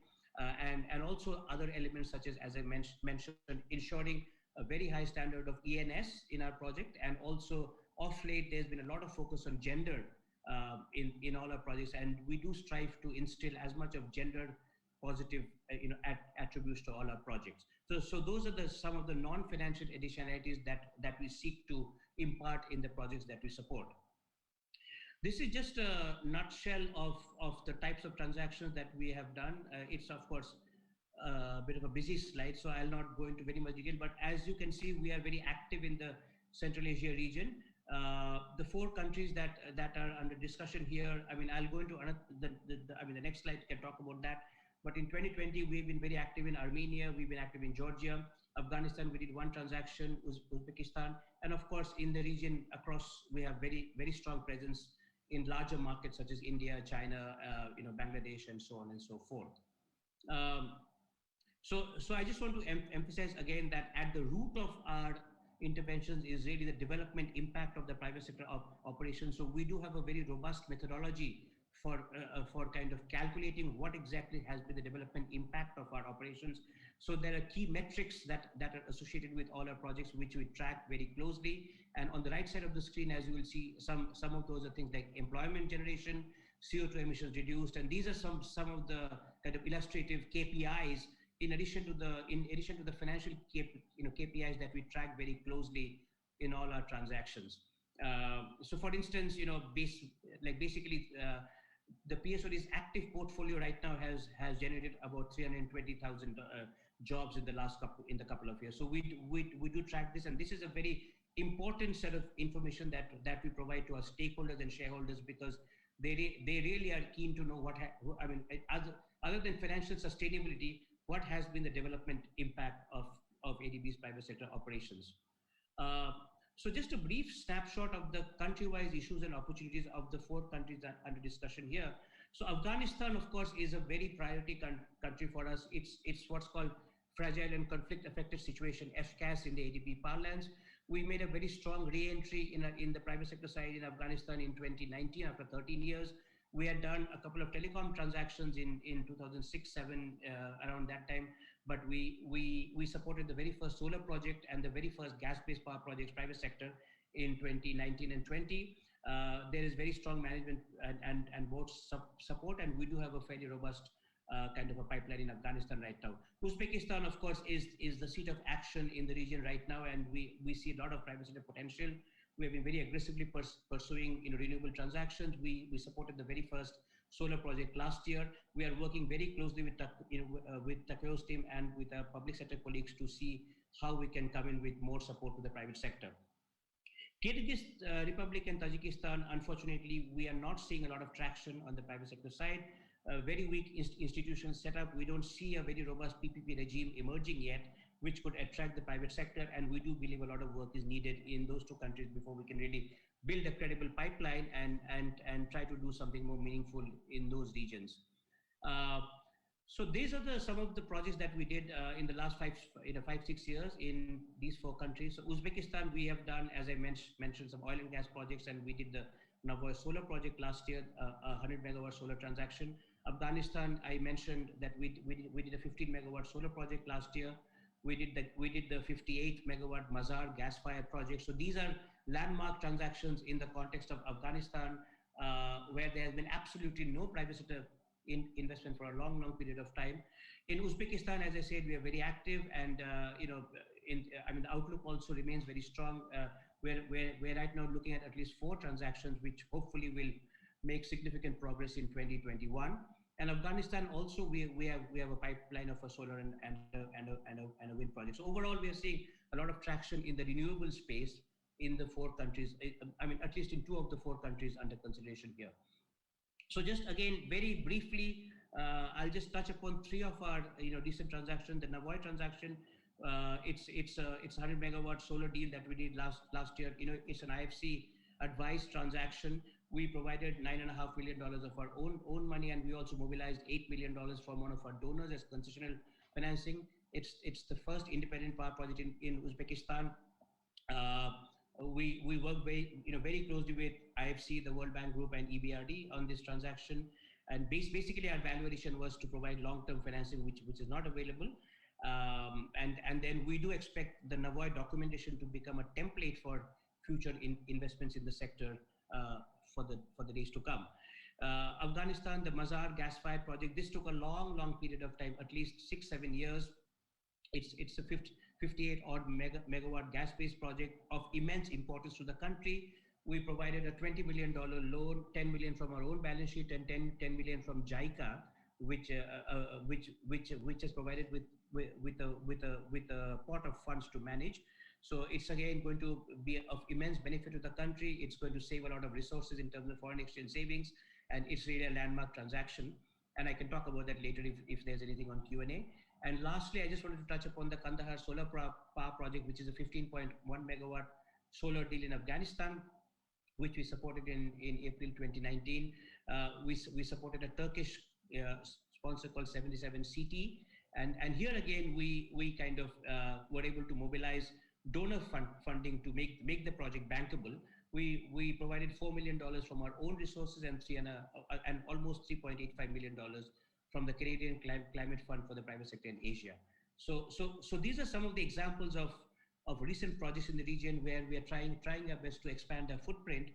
and also other elements such as I mentioned, ensuring a very high standard of ENS in our project. And also of late, there's been a lot of focus on gender in all our projects, and we do strive to instill as much of gender positive attributes to all our projects. So those are some of the non-financial additionalities that we seek to impart in the projects that we support. This is just a nutshell of the types of transactions that we have done. It's of course a bit of a busy slide, so I'll not go into very much detail, but as you can see, we are very active in the Central Asia region. The 4 countries that are under discussion here, I mean, I'll go into the next slide can talk about that. But in 2020, we've been very active in Armenia, we've been active in Georgia, Afghanistan, we did one transaction, Uzbekistan, and of course, in the region across, we have very, very strong presence in larger markets such as India, China, Bangladesh, and so on and so forth. So I just want to emphasize again that at the root of our interventions is really the development impact of the private sector operations. So we do have a very robust methodology for kind of calculating what exactly has been the development impact of our operations. So there are key metrics that are associated with all our projects, which we track very closely. And on the right side of the screen, as you will see, some of those are things like employment generation, CO2 emissions reduced, and these are some of the kind of illustrative KPIs in addition to the financial KPIs that we track very closely in all our transactions. So for instance, basically the PSOD's active portfolio right now has generated about 320,000 jobs in the couple of years. So we do track this, and this is a very important set of information that we provide to our stakeholders and shareholders, because they really are keen to know other than financial sustainability, what has been the development impact of ADB's private sector operations. So just a brief snapshot of the country-wise issues and opportunities of the 4 countries that are under discussion here. So Afghanistan, of course, is a very priority country for us. It's what's called Fragile and Conflict-Affected Situation, FCAS in the ADB parlance. We made a very strong re-entry in the private sector side in Afghanistan in 2019 after 13 years. We had done a couple of telecom transactions in 2006-07 around that time, but we supported the very first solar project and the very first gas-based power projects private sector in 2019 and 20. There is very strong management and board support, and we do have a fairly robust kind of a pipeline in Afghanistan right now. Uzbekistan, of course, is the seat of action in the region right now, and we see a lot of private sector potential. We have been very aggressively pursuing renewable transactions. We supported the very first solar project last year. We are working very closely with Takeo's team and with our public sector colleagues to see how we can come in with more support to the private sector. Kyrgyz Republic and Tajikistan, unfortunately, we are not seeing a lot of traction on the private sector side. Very weak institutions set up. We don't see a very robust PPP regime emerging yet, which could attract the private sector. And we do believe a lot of work is needed in those 2 countries before we can really build a credible pipeline and try to do something more meaningful in those regions. So these are some of the projects that we did in the last 5-6 years in these 4 countries. So Uzbekistan, we have done, as I mentioned, some oil and gas projects, and we did the Navoy solar project last year, a 100 megawatt solar transaction. Afghanistan, I mentioned that we did a 15 megawatt solar project last year. We did the 58 megawatt Mazar gas-fired project. So these are landmark transactions in the context of Afghanistan, where there has been absolutely no private sector investment for a long period of time. In Uzbekistan, as I said, we are very active, and the outlook also remains very strong. We're right now looking at least 4 transactions, which hopefully will make significant progress in 2021. And Afghanistan also, we have a pipeline of a solar and a wind project. So overall, we are seeing a lot of traction in the renewable space in the 4 countries. At least in 2 of the 4 countries under consideration here. So just again, very briefly, I'll just touch upon 3 of our recent transactions. The Navoy transaction, it's a 100 megawatt solar deal that we did last year. It's an IFC advised transaction. We provided $9.5 million of our own money, and we also mobilized $8 million from one of our donors as concessional financing. It's the first independent power project in Uzbekistan. We work very closely with IFC, the World Bank Group, and EBRD on this transaction. And basically, our valuation was to provide long-term financing, which is not available. And then we do expect the Navoy documentation to become a template for future investments in the sector for the days to come. Afghanistan, the Mazar gas-fired project, this took a long period of time, at least 6-7 years. It's a 58 odd megawatt gas-based project of immense importance to the country. We provided a $20 million loan, 10 million from our own balance sheet, and 10 million from JICA, which is provided with a pot of funds to manage. So it's again going to be of immense benefit to the country. It's going to save a lot of resources in terms of foreign exchange savings, and it's really a landmark transaction. and I can talk about that later if there's anything on Q&A. And lastly, I just wanted to touch upon the Kandahar Solar Power Project, which is a 15.1 megawatt solar deal in Afghanistan, which we supported in April 2019. We supported a Turkish sponsor called 77CT. And here again, we kind of were able to mobilize donor funding to make the project bankable. We provided $4 million from our own resources and almost $3.85 million from the Canadian Climate Fund for the private sector in Asia. So these are some of the examples of recent projects in the region where we are trying our best to expand our footprint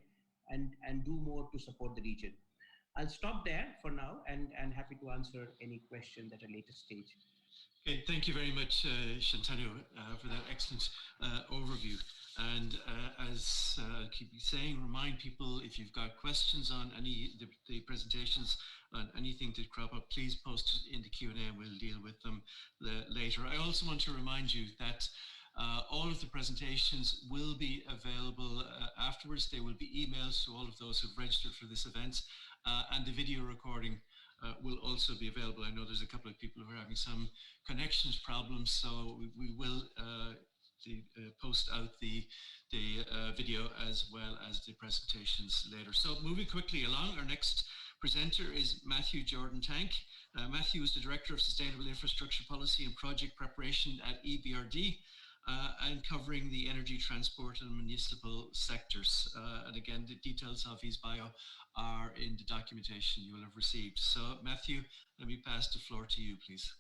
and do more to support the region. I'll stop there for now and happy to answer any question at a later stage. Okay, thank you very much, Shantanu, for that excellent overview. And as I keep saying, remind people, if you've got questions on any the presentations, on anything that crop up, please post it in the Q&A and we'll deal with them later. I also want to remind you that all of the presentations will be available afterwards. They will be emailed to all of those who've registered for this event, and the video recording will also be available. I know there's a couple of people who are having some connections problems, so we will post out the video as well as the presentations later. So moving quickly along, our next presenter is Matthew Jordan Tank. Matthew is the Director of Sustainable Infrastructure Policy and Project Preparation at EBRD, and covering the energy, transport and municipal sectors. And again, the details of his bio are in the documentation you will have received. So Matthew, let me pass the floor to you, please.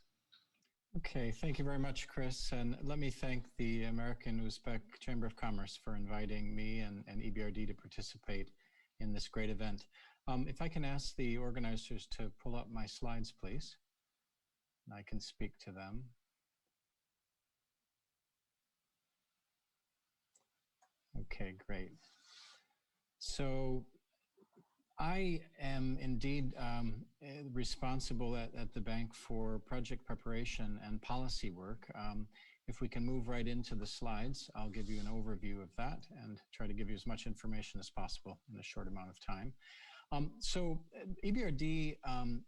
Okay, thank you very much, Chris. And let me thank the American Uzbek Chamber of Commerce for inviting me and EBRD to participate in this great event. If I can ask the organizers to pull up my slides, please, and I can speak to them. Okay, great. So I am indeed responsible at the bank for project preparation and policy work. If we can move right into the slides, I'll give you an overview of that and try to give you as much information as possible in a short amount of time. So EBRD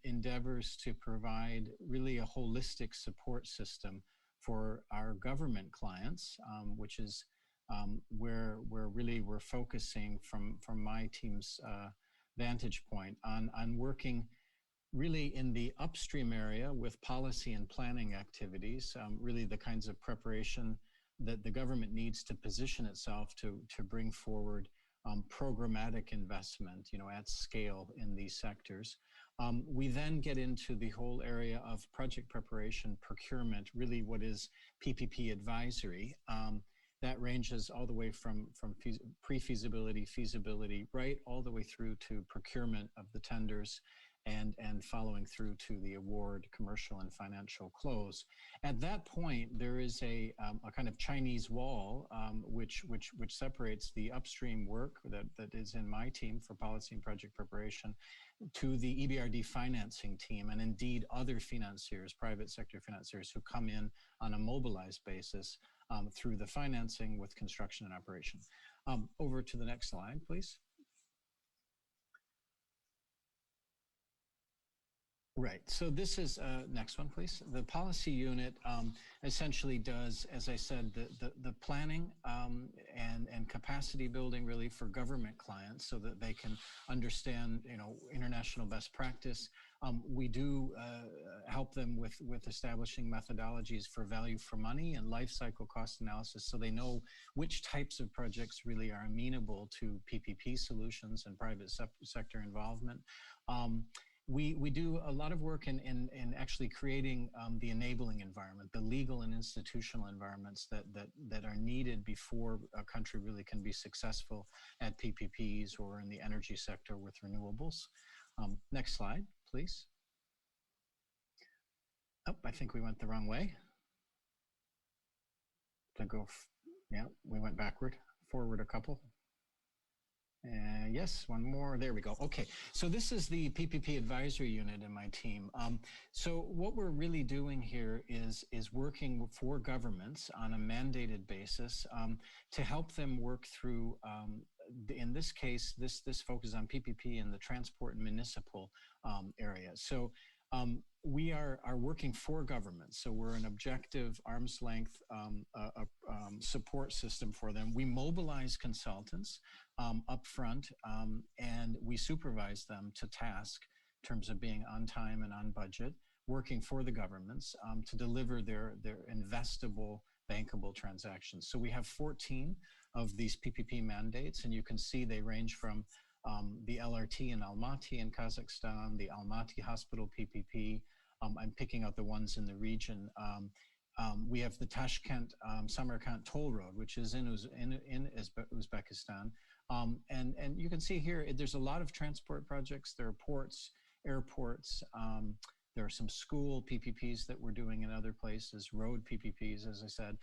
endeavors to provide really a holistic support system for our government clients, which is where we're focusing from my team's vantage point on working really in the upstream area with policy and planning activities, really the kinds of preparation that the government needs to position itself to bring forward programmatic investment, at scale in these sectors. We then get into the whole area of project preparation, procurement, really what is PPP advisory. That ranges all the way from pre-feasibility, feasibility, right all the way through to procurement of the tenders and following through to the award, commercial and financial close. At that point, there is a kind of Chinese wall which separates the upstream work that is in my team for policy and project preparation to the EBRD financing team, and indeed other financiers, private sector financiers, who come in on a mobilized basis through the financing with construction and operation. Over to the next slide, please. Right, so this is, next one, please. The policy unit essentially does, as I said, the planning and capacity building really for government clients so that they can understand, international best practice. We do help them with establishing methodologies for value for money and life cycle cost analysis so they know which types of projects really are amenable to PPP solutions and private sector involvement. We do a lot of work in actually creating the enabling environment, the legal and institutional environments that are needed before a country really can be successful at PPPs or in the energy sector with renewables. Next slide, please. Oh, I think we went the wrong way. Yeah, we went backward, forward a couple. Yes, one more. There we go. Okay, so this is the PPP advisory unit in my team. So what we're really doing here is working for governments on a mandated basis to help them work through, in this case, this focuses on PPP in the transport and municipal area. So we are working for governments. So we're an objective arm's length support system for them. We mobilize consultants up front and we supervise them to task in terms of being on time and on budget, working for the governments to deliver their investable, bankable transactions. So we have 14 of these PPP mandates, and you can see they range from the LRT in Almaty in Kazakhstan, the Almaty Hospital PPP. I'm picking out the ones in the region. We have the Tashkent Samarkand toll road, which is in Uzbekistan. And you can see here, there's a lot of transport projects. There are ports, airports. There are some school PPPs that we're doing in other places, road PPPs, as I said,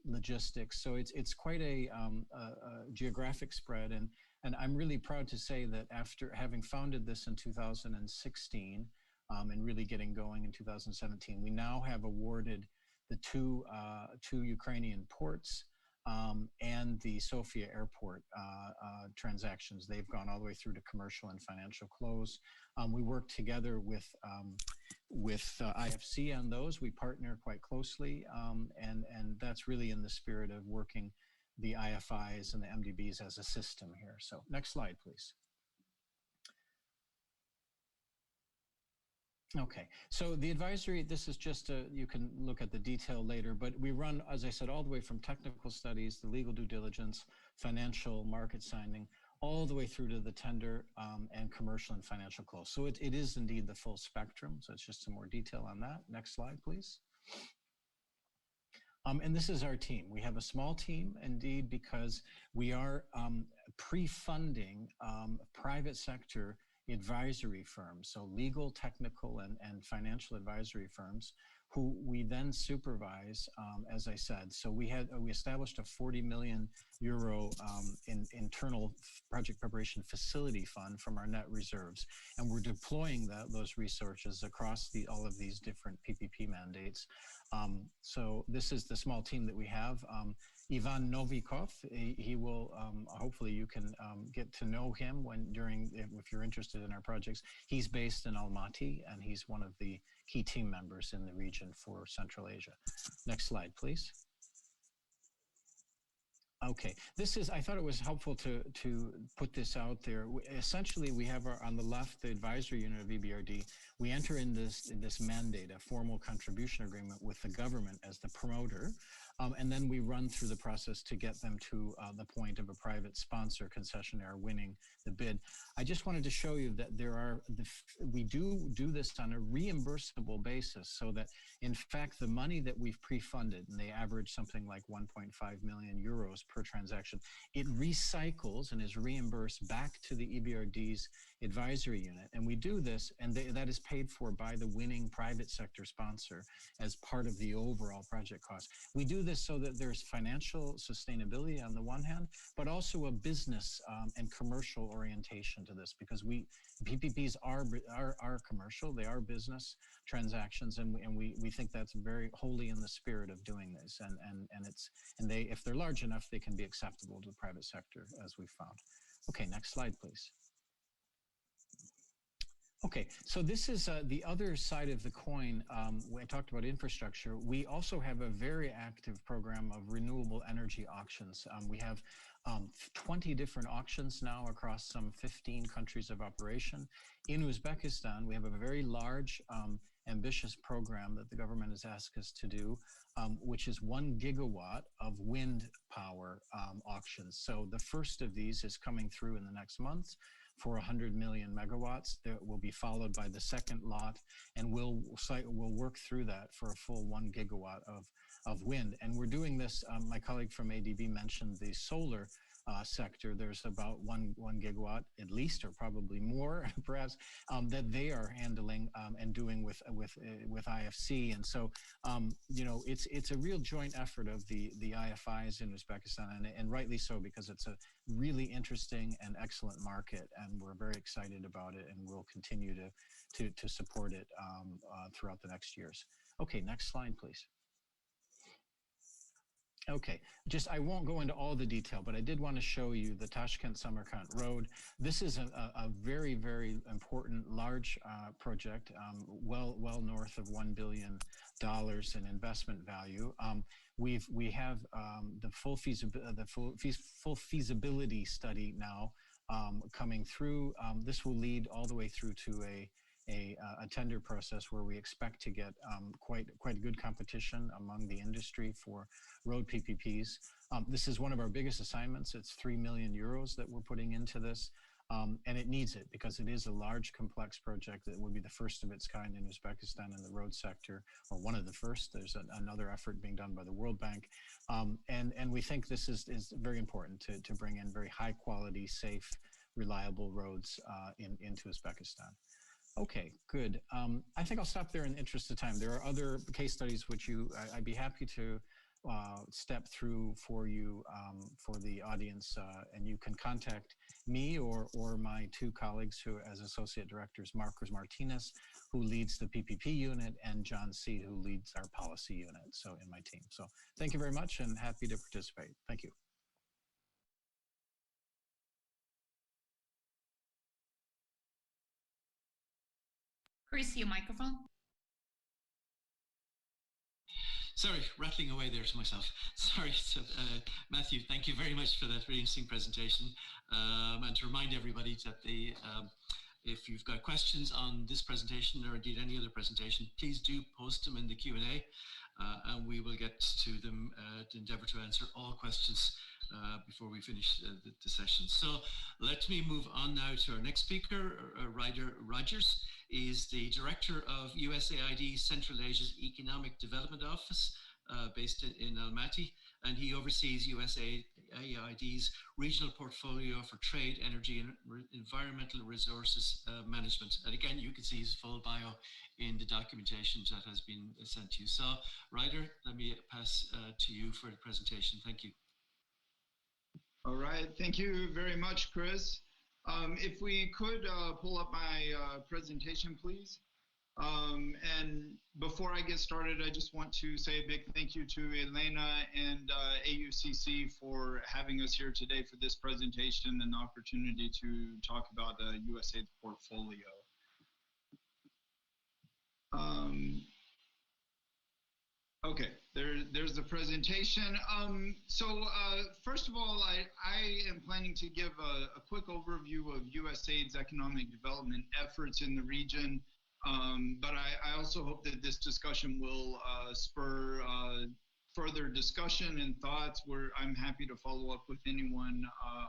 logistics. So it's quite a geographic spread. And I'm really proud to say that after having founded this in 2016 and really getting going in 2017, we now have awarded the two Ukrainian ports and the Sofia airport transactions. They've gone all the way through to commercial and financial close. We work together with IFC on those. We partner quite closely, and that's really in the spirit of working the IFIs and the MDBs as a system here. So next slide, please. Okay, so the advisory, this is just you can look at the detail later, but we run, as I said, all the way from technical studies, the legal due diligence, financial market signing, all the way through to the tender and commercial and financial close. So it is indeed the full spectrum. So it's just some more detail on that. Next slide, please. And this is our team. We have a small team, indeed, because we are pre-funding private sector advisory firms, so legal, technical, and financial advisory firms, who we then supervise, as I said. So we established a 40 million euro internal project preparation facility fund from our net reserves, and we're deploying those resources across all of these different PPP mandates. So this is the small team that we have. Ivan Novikov, he will, hopefully you can get to know him if you're interested in our projects. He's based in Almaty, and he's one of the key team members in the region for Central Asia. Next slide, please. Okay, I thought it was helpful to put this out there. Essentially, we have on the left, the advisory unit of EBRD. We enter in this mandate, a formal contribution agreement with the government as the promoter. And then we run through the process to get them to the point of a private sponsor concessionaire winning the bid. I just wanted to show you that we do this on a reimbursable basis, so that in fact the money that we've pre-funded, and they average something like 1.5 million euros per transaction, it recycles and is reimbursed back to the EBRD's advisory unit. And we do this, and that is paid for by the winning private sector sponsor as part of the overall project cost. We do this so that there's financial sustainability on the one hand, but also a business and commercial orientation to this, because PPPs are commercial, they are business transactions, and we think that's very wholly in the spirit of doing this, and if they're large enough, they can be acceptable to the private sector, as we found. Okay, next slide, please. Okay, so this is the other side of the coin. When I talked about infrastructure, we also have a very active program of renewable energy auctions. We have 20 different auctions now across some 15 countries of operation. In Uzbekistan, we have a very large, ambitious program that the government has asked us to do, which is 1 gigawatt of wind power auctions. So the first of these is coming through in the next month for 100 million megawatts. That will be followed by the second lot, and we'll work through that for a full 1 gigawatt of wind. And we're doing this, my colleague from ADB mentioned the solar sector. There's about one gigawatt at least, or probably more perhaps, that they are handling and doing with IFC. And so it's a real joint effort of the IFIs in Uzbekistan, and rightly so, because it's a really interesting and excellent market, and we're very excited about it, and we'll continue to support it throughout the next years. Okay, next slide, please. Okay, I won't go into all the detail, but I did want to show you the Tashkent-Samarkand Road. This is a very, very important, large project, well north of $1 billion in investment value. We have the full feasibility study now coming through. This will lead all the way through to a tender process where we expect to get quite good competition among the industry for road PPPs. This is one of our biggest assignments. It's 3 million euros that we're putting into this, and it needs it because it is a large, complex project that would be the first of its kind in Uzbekistan in the road sector, or one of the first. There's another effort being done by the World Bank, and we think this is very important to bring in very high quality, safe, reliable roads into Uzbekistan. Okay, good. I think I'll stop there in the interest of time. There are other case studies which I'd be happy to step through for you, for the audience, and you can contact me or my two colleagues who, as associate directors, Marcos Martinez, who leads the PPP unit, and John C., who leads our policy unit, so in my team. So thank you very much and happy to participate. Thank you. Chris, your microphone. Sorry, rattling away there to myself. Sorry. So, Matthew, thank you very much for that very interesting presentation. And to remind everybody that if you've got questions on this presentation or indeed any other presentation, please do post them in the Q&A, and we will get to them to endeavor to answer all questions before we finish the session. So let me move on now to our next speaker. Ryder Rogers is the director of USAID Central Asia's Economic Development Office based in Almaty, and he oversees USAID's regional portfolio for trade, energy, and environmental resources management. And again, you can see his full bio in the documentation that has been sent to you. So, Ryder, let me pass to you for the presentation. Thank you. All right, thank you very much, Chris. If we could pull up my presentation, please. And before I get started, I just want to say a big thank you to Elena and AUCC for having us here today for this presentation and the opportunity to talk about USAID's portfolio. Okay, there's the presentation. So first of all, I am planning to give a quick overview of USAID's economic development efforts in the region, but I also hope that this discussion will spur further discussion and thoughts where I'm happy to follow up with anyone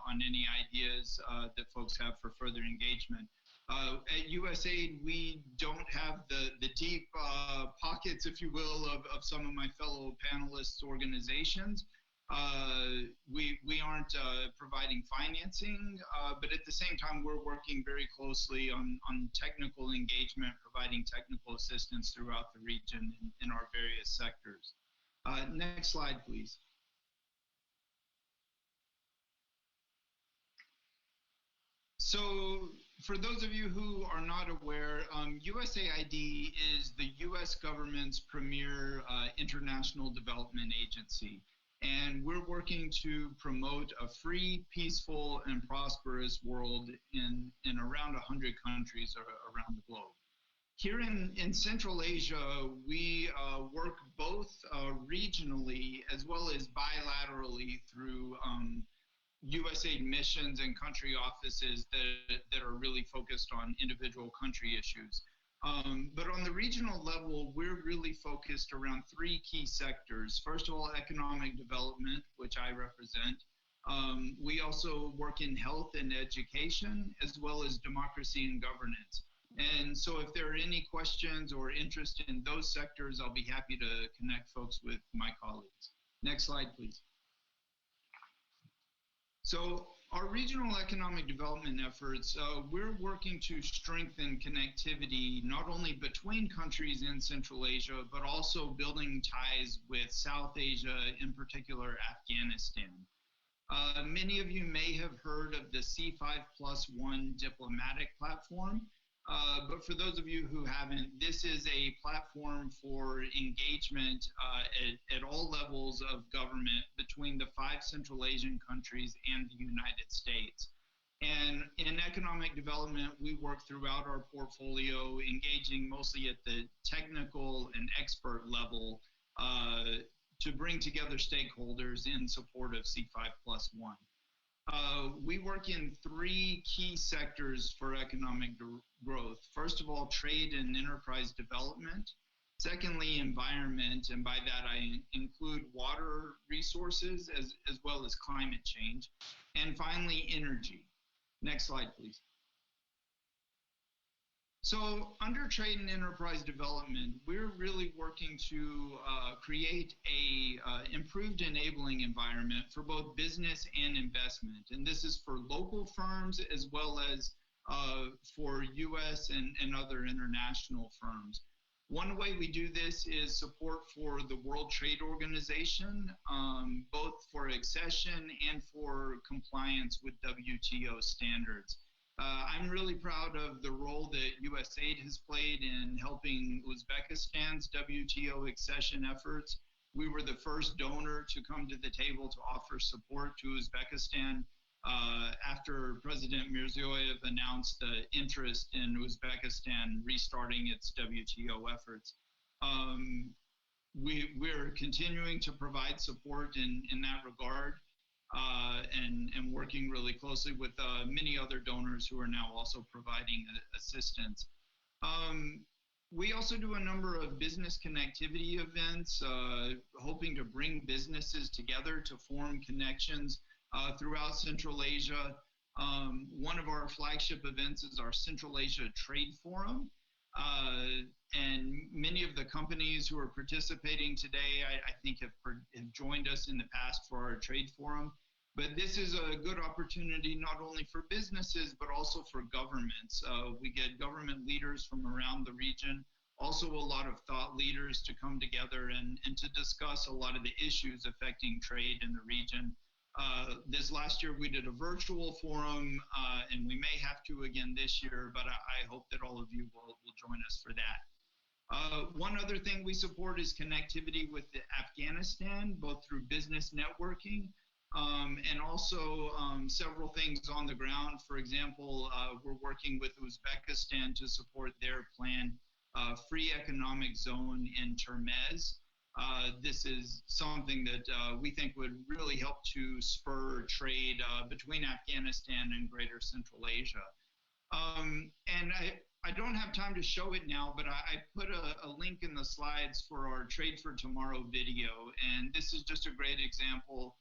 on any ideas that folks have for further engagement. At USAID, we don't have the deep pockets, if you will, of some of my fellow panelists' organizations. We aren't providing financing, but at the same time, we're working very closely on technical engagement, providing technical assistance throughout the region in our various sectors. Next slide, please. So, for those of you who are not aware, USAID is the US government's premier international development agency. And we're working to promote a free, peaceful, and prosperous world in around 100 countries around the globe. Here in Central Asia, we work both regionally as well as bilaterally through USAID missions and country offices that are really focused on individual country issues. But on the regional level, we're really focused around three key sectors. First of all, economic development, which I represent. We also work in health and education, as well as democracy and governance. And so if there are any questions or interest in those sectors, I'll be happy to connect folks with my colleagues. Next slide, please. So our regional economic development efforts, we're working to strengthen connectivity not only between countries in Central Asia, but also building ties with South Asia, in particular Afghanistan. Many of you may have heard of the C5+1 diplomatic platform. But for those of you who haven't, this is a platform for engagement at all levels of government between the 5 Central Asian countries and the United States. And in economic development, we work throughout our portfolio, engaging mostly at the technical and expert level to bring together stakeholders in support of C5+1. We work in 3 key sectors for economic growth. First of all, trade and enterprise development. Secondly, environment, and by that I include water resources as well as climate change. And finally, energy. Next slide, please. So under trade and enterprise development, we're really working to create a improved enabling environment for both business and investment. And this is for local firms as well as for US and other international firms. One way we do this is support for the World Trade Organization, both for accession and for compliance with WTO standards. I'm really proud of the role that USAID has played in helping Uzbekistan's WTO accession efforts. We were the first donor to come to the table to offer support to Uzbekistan after President Mirziyoyev announced the interest in Uzbekistan restarting its WTO efforts. We're continuing to provide support in that regard. And working really closely with many other donors who are now also providing assistance. We also do a number of business connectivity events, hoping to bring businesses together to form connections throughout Central Asia. One of our flagship events is our Central Asia Trade Forum. And many of the companies who are participating today, I think have joined us in the past for our trade forum. But this is a good opportunity not only for businesses, but also for governments. We get government leaders from around the region, also a lot of thought leaders to come together and to discuss a lot of the issues affecting trade in the region. This last year we did a virtual forum, and we may have to again this year, but I hope that all of you will join us for that. One other thing we support is connectivity with Afghanistan, both through business networking and also several things on the ground. For example, we're working with Uzbekistan to support their planned free economic zone in Termez. This is something that we think would really help to spur trade between Afghanistan and Greater Central Asia. And I don't have time to show it now, but I put a link in the slides for our Trade for Tomorrow video. And this is just a great example.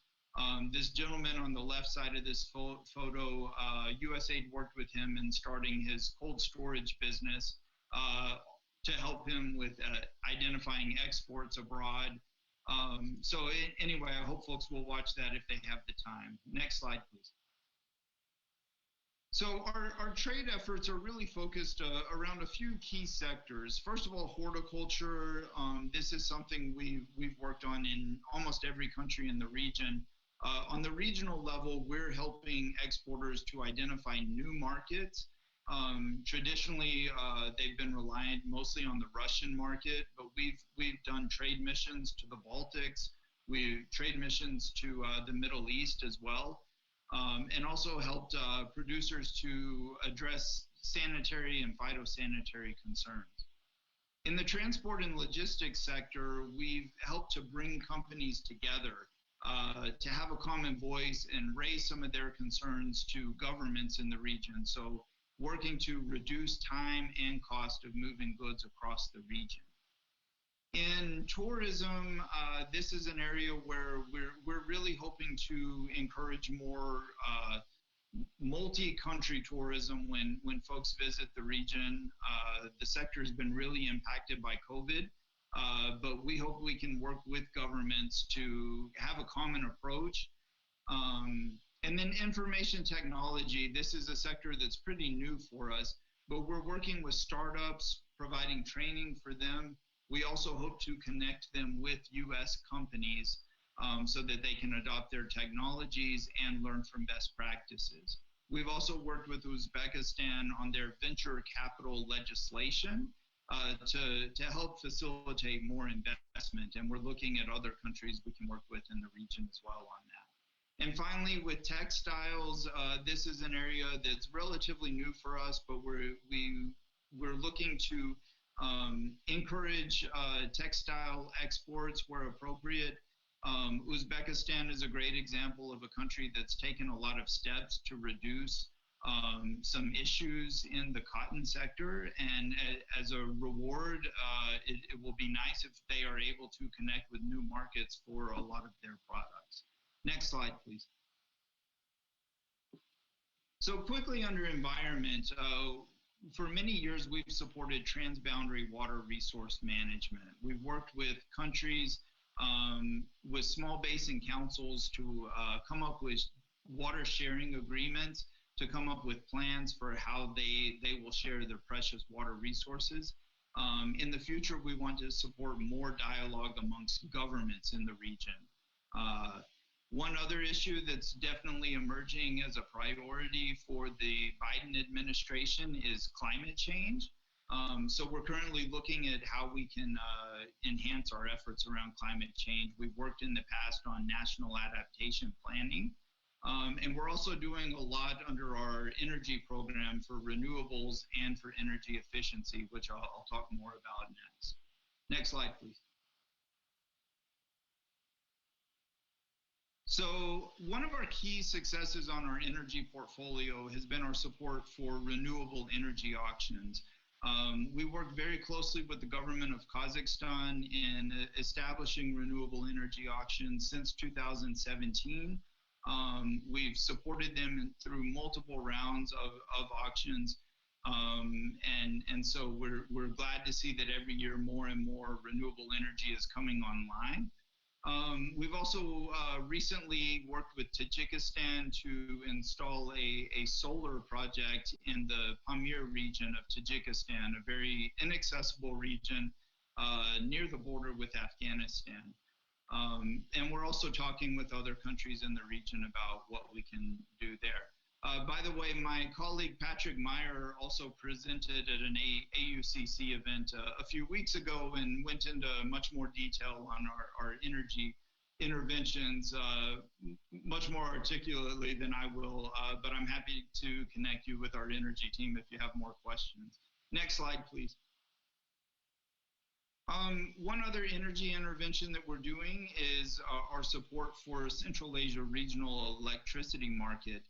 This gentleman on the left side of this photo, USAID worked with him in starting his cold storage business to help him with identifying exports abroad. So anyway, I hope folks will watch that if they have the time. Next slide, please. So our trade efforts are really focused around a few key sectors. First of all, horticulture. This is something we've worked on in almost every country in the region. On the regional level, we're helping exporters to identify new markets. Traditionally, they've been reliant mostly on the Russian market, but we've done trade missions to the Baltics. We trade missions to the Middle East as well. And also helped producers to address sanitary and phytosanitary concerns. In the transport and logistics sector, we've helped to bring companies together to have a common voice and raise some of their concerns to governments in the region. So working to reduce time and cost of moving goods across the region. In tourism, this is an area where we're really hoping to encourage more multi-country tourism when folks visit the region. The sector has been really impacted by COVID, but we hope we can work with governments to have a common approach. And then information technology, this is a sector that's pretty new for us, but we're working with startups, providing training for them. We also hope to connect them with US companies so that they can adopt their technologies and learn from best practices. We've also worked with Uzbekistan on their venture capital legislation to help facilitate more investment. And we're looking at other countries we can work with in the region as well on that. And finally, with textiles, this is an area that's relatively new for us, but we're looking to encourage textile exports where appropriate. Uzbekistan is a great example of a country that's taken a lot of steps to reduce some issues in the cotton sector. And as a reward, it will be nice if they are able to connect with new markets for a lot of their products. Next slide, please. So quickly under environment, for many years, we've supported transboundary water resource management. We've worked with countries with small basin councils to come up with water sharing agreements, to come up with plans for how they will share their precious water resources. In the future, we want to support more dialogue amongst governments in the region. One other issue that's definitely emerging as a priority for the Biden administration is climate change. So we're currently looking at how we can enhance our efforts around climate change. We've worked in the past on national adaptation planning. And we're also doing a lot under our energy program for renewables and for energy efficiency, which I'll talk more about next. Next slide, please. So one of our key successes on our energy portfolio has been our support for renewable energy auctions. We worked very closely with the government of Kazakhstan in establishing renewable energy auctions since 2017. We've supported them through multiple rounds of auctions. And so we're glad to see that every year more and more renewable energy is coming online. We've also recently worked with Tajikistan to install a solar project in the Pamir region of Tajikistan, a very inaccessible region near the border with Afghanistan. And we're also talking with other countries in the region about what we can do there. By the way, my colleague Patrick Meyer also presented at an AUCC event a few weeks ago and went into much more detail on our energy interventions, much more articulately than I will, but I'm happy to connect you with our energy team if you have more questions. Next slide, please. One other energy intervention that we're doing is our support for Central Asia regional electricity market.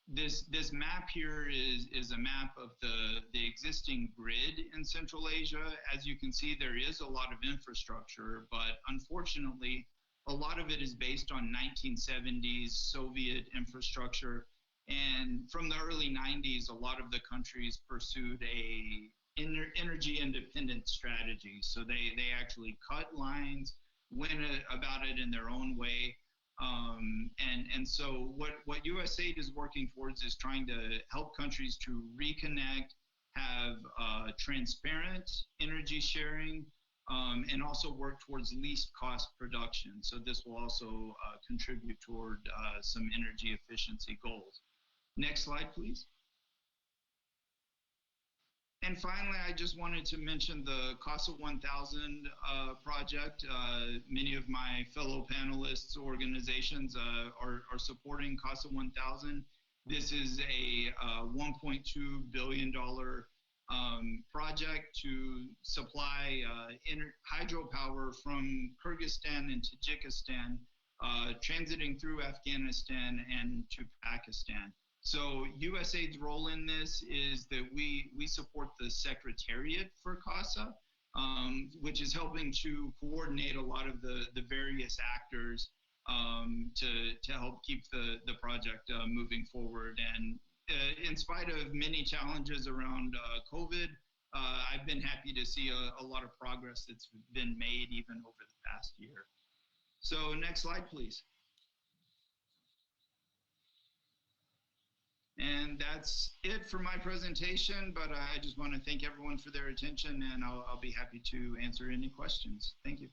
This map here is a map of the existing grid in Central Asia. As you can see, there is a lot of infrastructure, but unfortunately, a lot of it is based on 1970s Soviet infrastructure. And from the early 90s, a lot of the countries pursued a energy independent strategy. So they actually cut lines, went about it in their own way. And so what USAID is working towards is trying to help countries to reconnect, have transparent energy sharing, and also work towards least cost production. So this will also contribute toward some energy efficiency goals. Next slide, please. And finally, I just wanted to mention the CASA 1000 project. Many of my fellow panelists organizations are supporting CASA 1000. This is a $1.2 billion project to supply hydropower from Kyrgyzstan and Tajikistan, transiting through Afghanistan and to Pakistan. So USAID's role in this is that we support the Secretariat for CASA, which is helping to coordinate a lot of the various actors to help keep the project moving forward. And in spite of many challenges around COVID, I've been happy to see a lot of progress that's been made even over the past year. So next slide, please. And that's it for my presentation, but I just want to thank everyone for their attention, and I'll be happy to answer any questions. Thank you.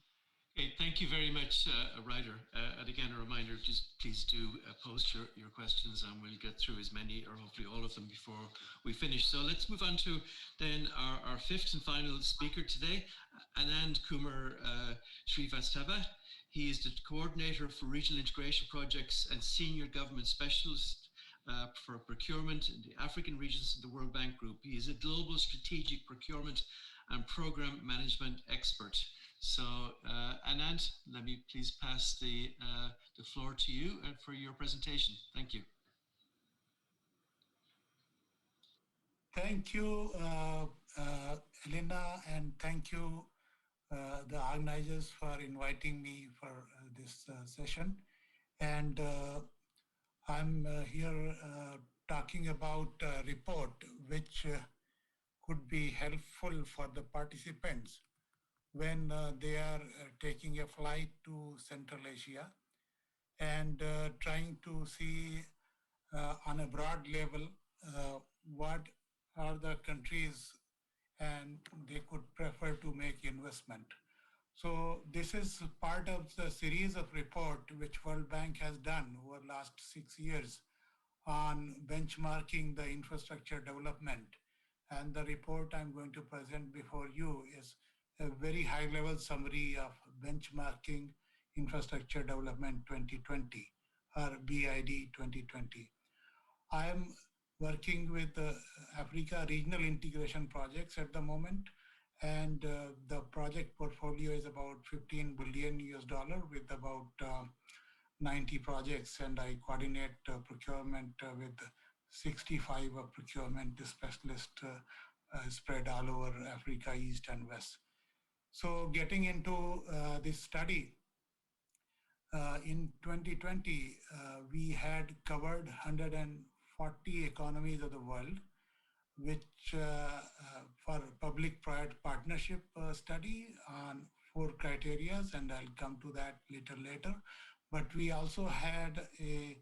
Okay, thank you very much, Ryder. And again, a reminder, just please do post your questions and we'll get through as many or hopefully all of them before we finish. So let's move on to then our fifth and final speaker today, Anand Kumar Srivastava. He is the coordinator for regional integration projects and senior government specialist for procurement in the African regions of the World Bank Group. He is a global strategic procurement and program management expert. So, Anand, let me please pass the floor to you for your presentation. Thank you. Thank you, Elena, and thank you, the organizers, for inviting me for this session. And I'm here talking about a report which could be helpful for the participants when they are taking a flight to Central Asia and trying to see on a broad level what are the countries and they could prefer to make investment. So this is part of the series of report which World Bank has done over the last 6 years on benchmarking the infrastructure development. And the report I'm going to present before you is a very high-level summary of benchmarking infrastructure development 2020, or BID 2020. I am working with Africa regional integration projects at the moment, and the project portfolio is about $15 billion with about 90 projects, and I coordinate procurement with 65 procurement specialists spread all over Africa, East and West. So getting into this study, in 2020, we had covered 140 economies of the world, which for public-private partnership study on 4 criteria, and I'll come to that later. But we also had a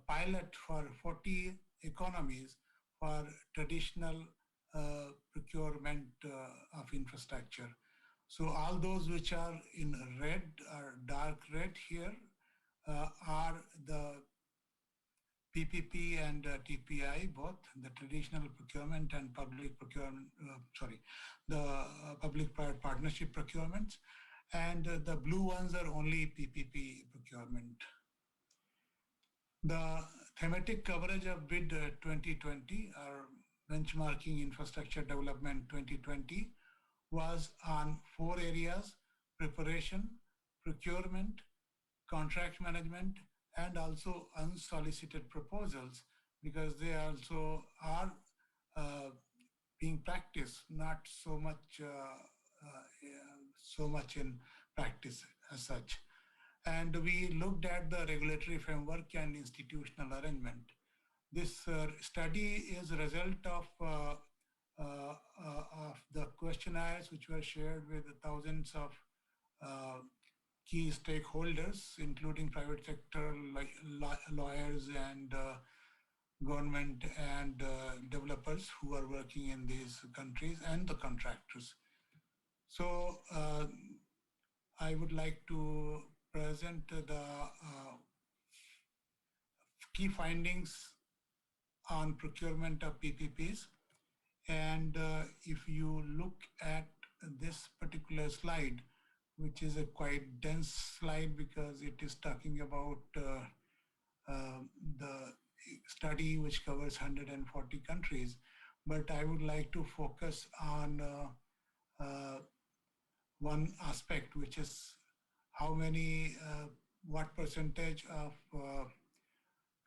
pilot for 40 economies for traditional procurement of infrastructure. So all those which are in red or dark red here are the PPP and TPI, both the traditional procurement and public procurement, the public-private partnership procurements. And the blue ones are only PPP procurement. The thematic coverage of BID 2020, or Benchmarking Infrastructure Development 2020, was on 4 areas: preparation, procurement, contract management, and also unsolicited proposals, because they also are being practiced, not so much in practice as such. And we looked at the regulatory framework and institutional arrangement. This study is a result of the questionnaires which were shared with thousands of key stakeholders, including private sector, like lawyers and government and developers who are working in these countries, and the contractors. So I would like to present the key findings on procurement of PPPs. And if you look at this particular slide, which is a quite dense slide because it is talking about the study which covers 140 countries, but I would like to focus on one aspect, which is how many, what percentage of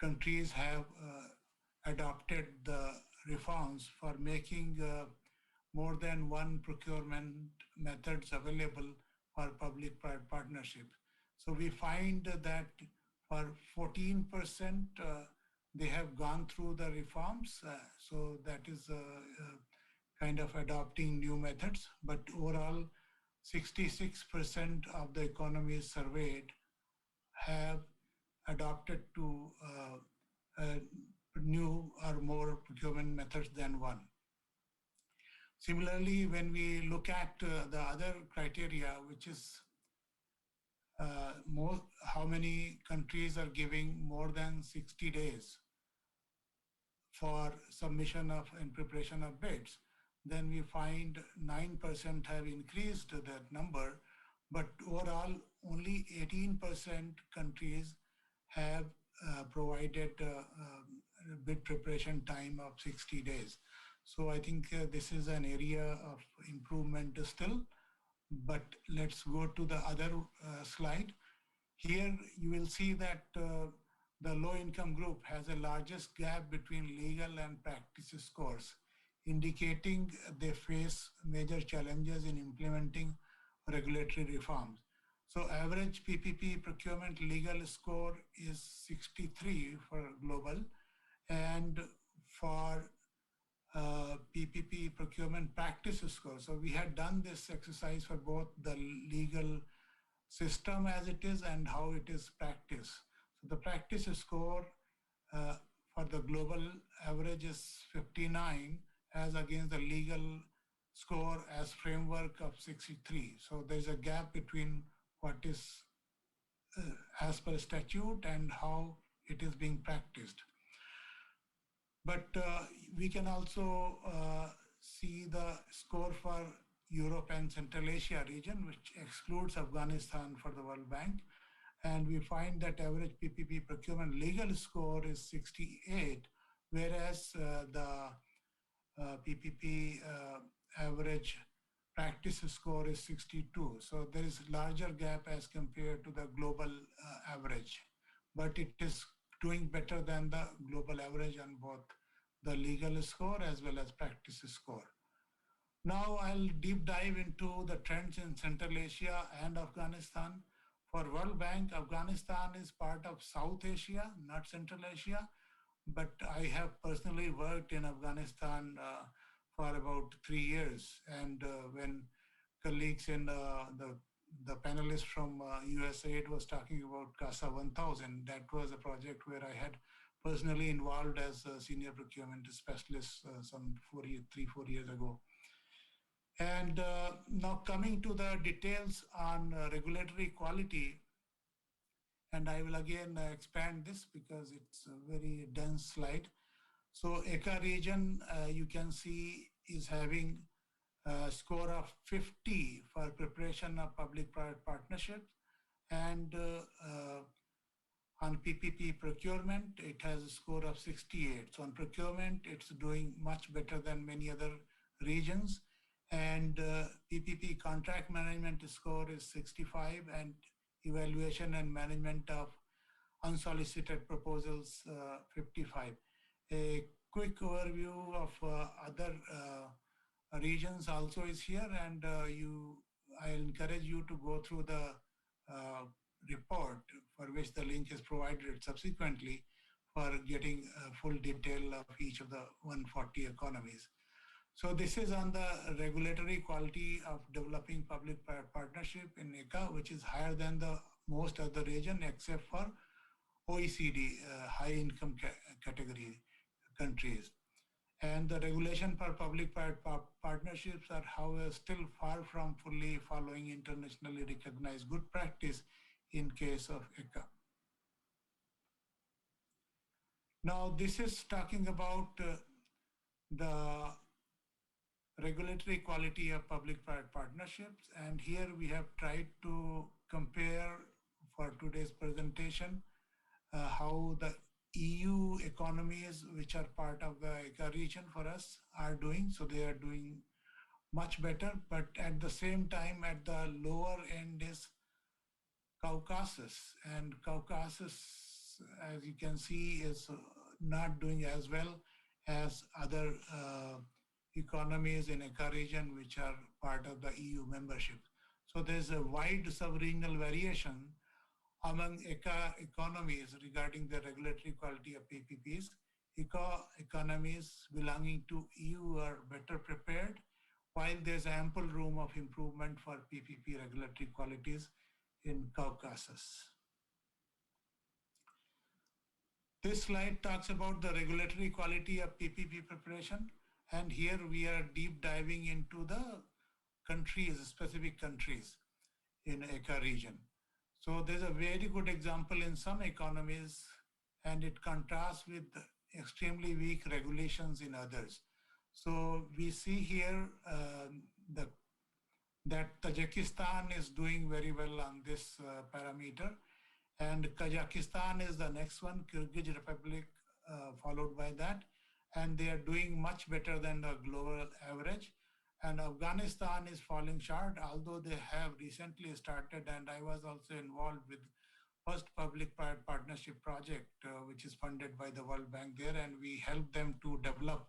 countries have adopted the reforms for making more than one procurement methods available for public-private partnership. So we find that for 14%, they have gone through the reforms. So that is kind of adopting new methods, but overall 66% of the economies surveyed have adopted to new or more procurement methods than one. Similarly, when we look at the other criteria, which is how many countries are giving more than 60 days for submission of and preparation of bids, then we find 9% have increased that number, but overall only 18% countries have provided bid preparation time of 60 days. So I think this is an area of improvement still, but let's go to the other slide. Here you will see that the low income group has the largest gap between legal and practice scores, indicating they face major challenges in implementing regulatory reforms. So average PPP procurement legal score is 63 for global, and for PPP procurement practice score. So we had done this exercise for both the legal system as it is and how it is practiced. So the practice score for the global average is 59 as against the legal score as framework of 63. So there's a gap between what is as per statute and how it is being practiced. But we can also see the score for Europe and Central Asia region, which excludes Afghanistan for the World Bank. And we find that average PPP procurement legal score is 68, whereas the PPP average practice score is 62. So there is larger gap as compared to the global average, but it is doing better than the global average on both the legal score as well as practice score. Now I'll deep dive into the trends in Central Asia and Afghanistan. For World Bank, Afghanistan is part of South Asia, not Central Asia, but I have personally worked in Afghanistan for about 3 years. And when colleagues in the panelists from USAID was talking about CASA 1000, that was a project where I had personally involved as a senior procurement specialist some 4 years ago. And now coming to the details on regulatory quality, and I will again expand this because it's a very dense slide. So ECA region, you can see, is having a score of 50 for preparation of public-private partnerships, and on PPP procurement, it has a score of 68. So on procurement, it's doing much better than many other regions. And PPP contract management score is 65, and evaluation and management of unsolicited proposals 55. A quick overview of other regions also is here, and I encourage you to go through the report, for which the link is provided subsequently, for getting full detail of each of the 140 economies. So this is on the regulatory quality of developing public-private partnership in ECA, which is higher than the most of the region except for OECD, high-income category countries. And the regulation for public-private partnerships are, however, still far from fully following internationally recognized good practice in case of ECA. Now, this is talking about the regulatory quality of public-private partnerships. And here we have tried to compare for today's presentation how the EU economies, which are part of the ECA region for us, are doing. So they are doing much better, but at the same time, at the lower end is Caucasus. And Caucasus, as you can see, is not doing as well as other economies in ECA region, which are part of the EU membership. So there's a wide sub-regional variation among ECA economies regarding the regulatory quality of PPPs. ECA economies belonging to EU are better prepared, while there's ample room of improvement for PPP regulatory qualities in Caucasus. This slide talks about the regulatory quality of PPP preparation. And here we are deep diving into the countries, specific countries in ECA region. So there's a very good example in some economies, and it contrasts with extremely weak regulations in others. So we see here that Tajikistan is doing very well on this parameter, and Kazakhstan is the next one, Kyrgyz Republic followed by that, and they are doing much better than the global average. And Afghanistan is falling short, although they have recently started, and I was also involved with first public-private partnership project, which is funded by the World Bank there, and we helped them to develop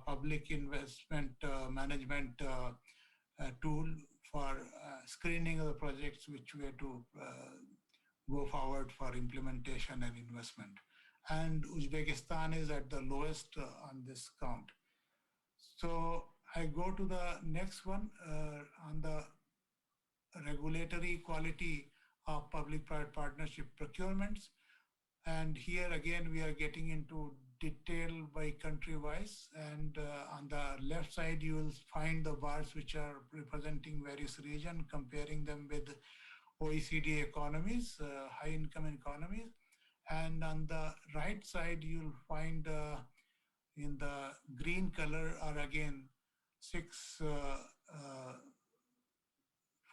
public investment management tool for screening of the projects which were to go forward for implementation and investment. And Uzbekistan is at the lowest on this count. So I go to the next one on the regulatory quality of public-private partnership procurements. And here again, we are getting into detail by country-wise. And on the left side, you will find the bars which are representing various regions, comparing them with OECD economies, high-income economies. And on the right side, you'll find in the green color are again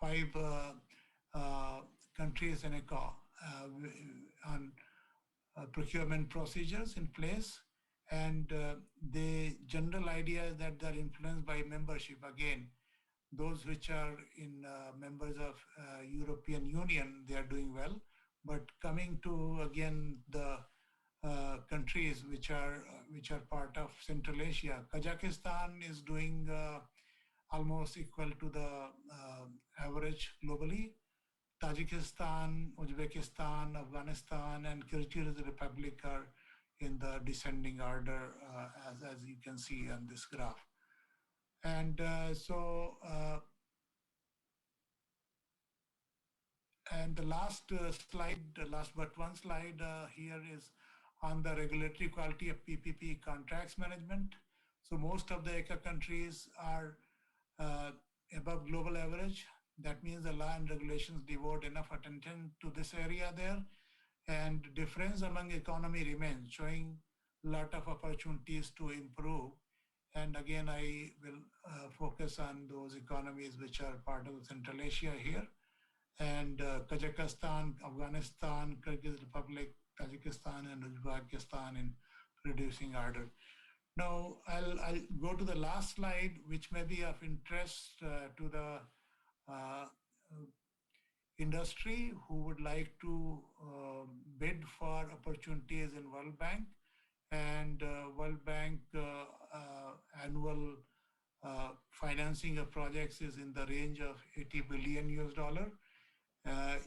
five countries in on procurement procedures in place. And the general idea is that they're influenced by membership. Again, those which are in members of European Union, they are doing well. But coming to, again, the countries which are part of Central Asia, Kazakhstan is doing almost equal to the average globally. Tajikistan, Uzbekistan, Afghanistan, and Kyrgyz Republic are in the descending order, as you can see on this graph. And and the last slide, the last but one slide here is on the regulatory quality of PPP contracts management. So most of the ECA countries are above global average. That means the law and regulations devote enough attention to this area there. And difference among economy remains, showing a lot of opportunities to improve. And again, I will focus on those economies which are part of Central Asia here. And Kazakhstan, Afghanistan, Kyrgyz Republic, Tajikistan, and Uzbekistan in reducing order. Now, I'll go to the last slide, which may be of interest to the industry who would like to bid for opportunities in World Bank. And World Bank annual financing of projects is in the range of $80 billion US.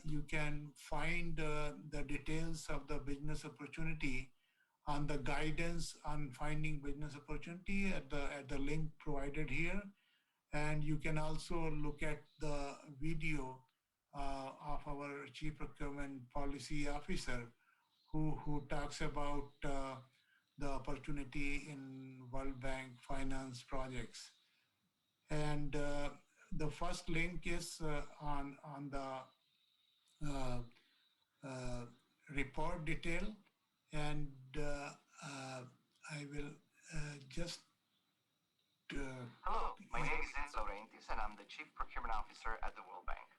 You can find the details of the business opportunity on the guidance on finding business opportunity at the link provided here. And you can also look at the video of our Chief Procurement Policy Officer who talks about the opportunity in World Bank finance projects. And the first link is on the report detail. And I will just... Hello, my name is Enzo Rentis, and I'm the Chief Procurement Officer at the World Bank.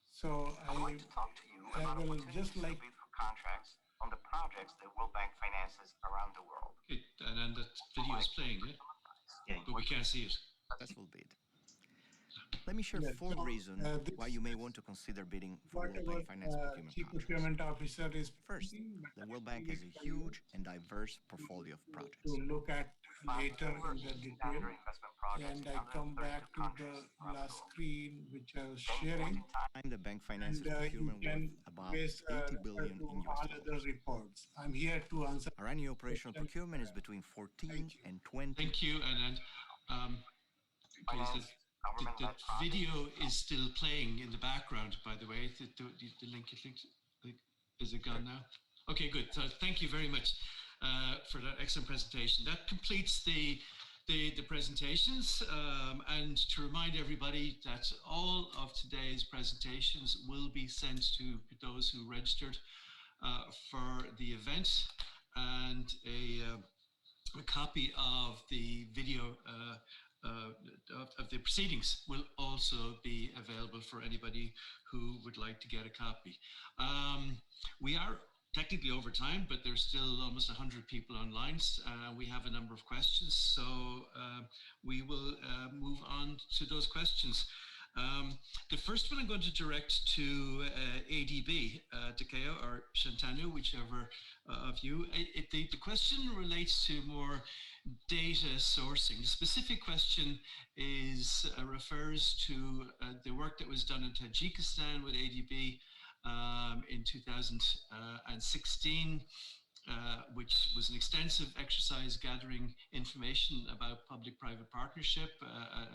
So I would like to talk to you about opportunities to bid for contracts on the projects that World Bank finances around the world. Okay, and that video is playing, yeah? But we can't see it. Successful bid. Let me share four reasons why you may want to consider bidding for World Bank finance procurement Chief Procurement Officer is First, the World Bank has a huge and diverse portfolio of projects. To look at later in the detail, and I come back to the last screen which I was sharing. The bank finances procurement worth about $80 billion in US all other reports. I'm here to answer. Our annual operational procurement is between 14 and 20. Thank you, and please, the video is still playing in the background, by the way. The link is it gone now? Okay, good. So thank you very much for that excellent presentation. That completes the the presentations and to remind everybody that all of today's presentations will be sent to those who registered for the event, and a copy of the video of the proceedings will also be available for anybody who would like to get a copy. We are technically over time, but there's still almost 100 people online. We have a number of questions, so we will move on to those questions. The first one I'm going to direct to ADB, Takeo or Shantanu, whichever of you. The question relates to more data sourcing. The specific question refers to the work that was done in Tajikistan with ADB in 2016, which was an extensive exercise gathering information about public-private partnership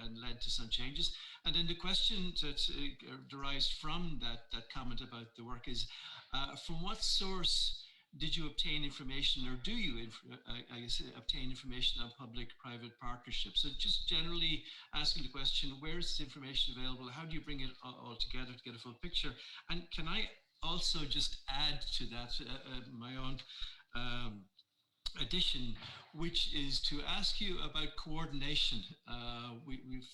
and led to some changes. And then the question that derives from that comment about the work is, from what source did you obtain information, or do you, I guess, obtain information on public-private partnerships? So just generally asking the question, where is this information available? How do you bring it all together to get a full picture? And can I also just add to that my own addition, which is to ask you about coordination. We've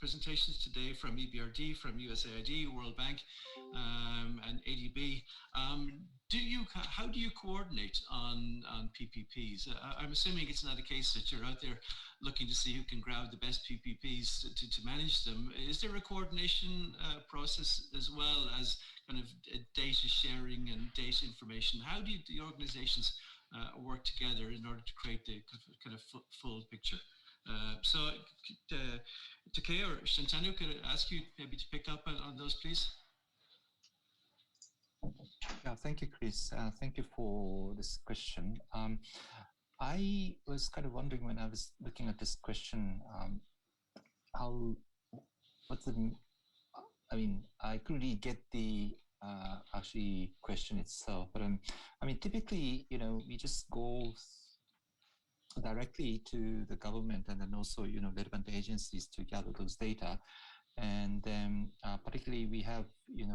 presentations today from EBRD, from USAID, World Bank, and ADB. How do you coordinate on PPPs? I'm assuming it's not a case that you're out there looking to see who can grab the best PPPs to manage them. Is there a coordination process as well as kind of data sharing and data information? How do the organizations work together in order to create the kind of full picture? So, Takeo or Shantanu, could I ask you maybe to pick up on those, please? Yeah, thank you, Chris. Thank you for this question. I was kind of wondering when I was looking at this question, I couldn't really get the actually question itself, but I mean, typically, we just go directly to the government and then also, relevant agencies to gather those data. And then particularly we have,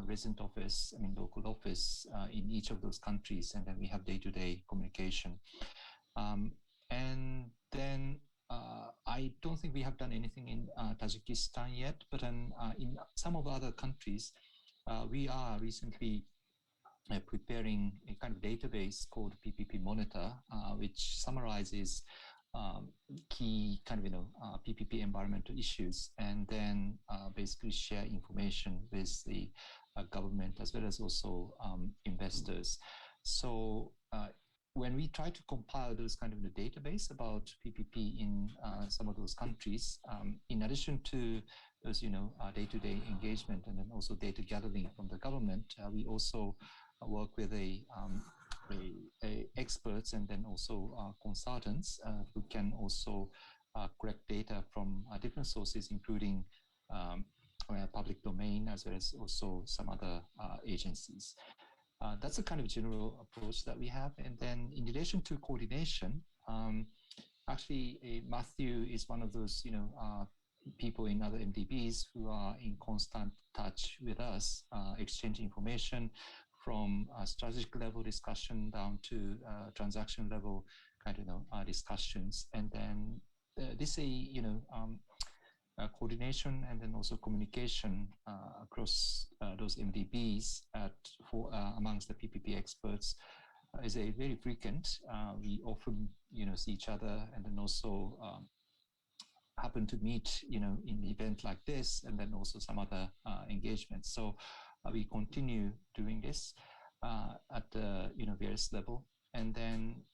resident office, local office in each of those countries, and then we have day-to-day communication. And then I don't think we have done anything in Tajikistan yet, but in some of other countries, we are recently preparing a kind of database called PPP Monitor, which summarizes key kind of PPP environmental issues, and then basically share information with the government as well as also investors. So when we try to compile those kind of the database about PPP in some of those countries, in addition to those day-to-day engagement and then also data gathering from the government, we also work with experts and then also consultants who can also collect data from different sources, including public domain as well as also some other agencies. That's a kind of general approach that we have. And then in relation to coordination, actually Matthew is one of those people in other MDBs who are in constant touch with us, exchanging information from strategic level discussion down to transaction level kind of discussions. And then this coordination and then also communication across those MDBs amongst the PPP experts is a very frequent. We often see each other and then also happen to meet in an event like this, and then also some other engagements. So we continue doing this at the various level, and then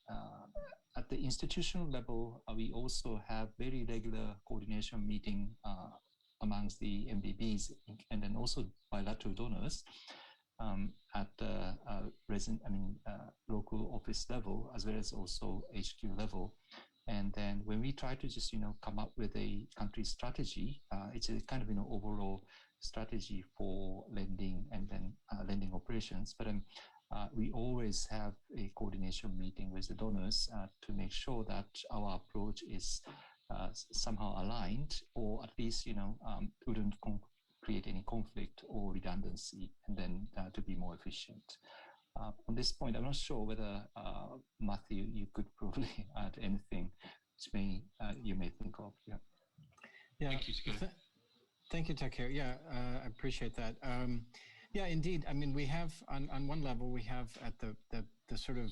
at the institutional level, we also have very regular coordination meeting amongst the MDBs and then also bilateral donors at the local office level as well as also HQ level. And then when we try to just come up with a country strategy, it's a kind of overall strategy for lending and then lending operations. But we always have a coordination meeting with the donors to make sure that our approach is somehow aligned, or at least, wouldn't create any conflict or redundancy, and then to be more efficient. On this point, I'm not sure whether, Matthew, you could probably add anything which you may think of. Yeah. Yeah. Thank you, Takeo. Thank you, Takeo. Yeah, I appreciate that. Yeah, indeed. I mean, we have on one level, we have at the sort of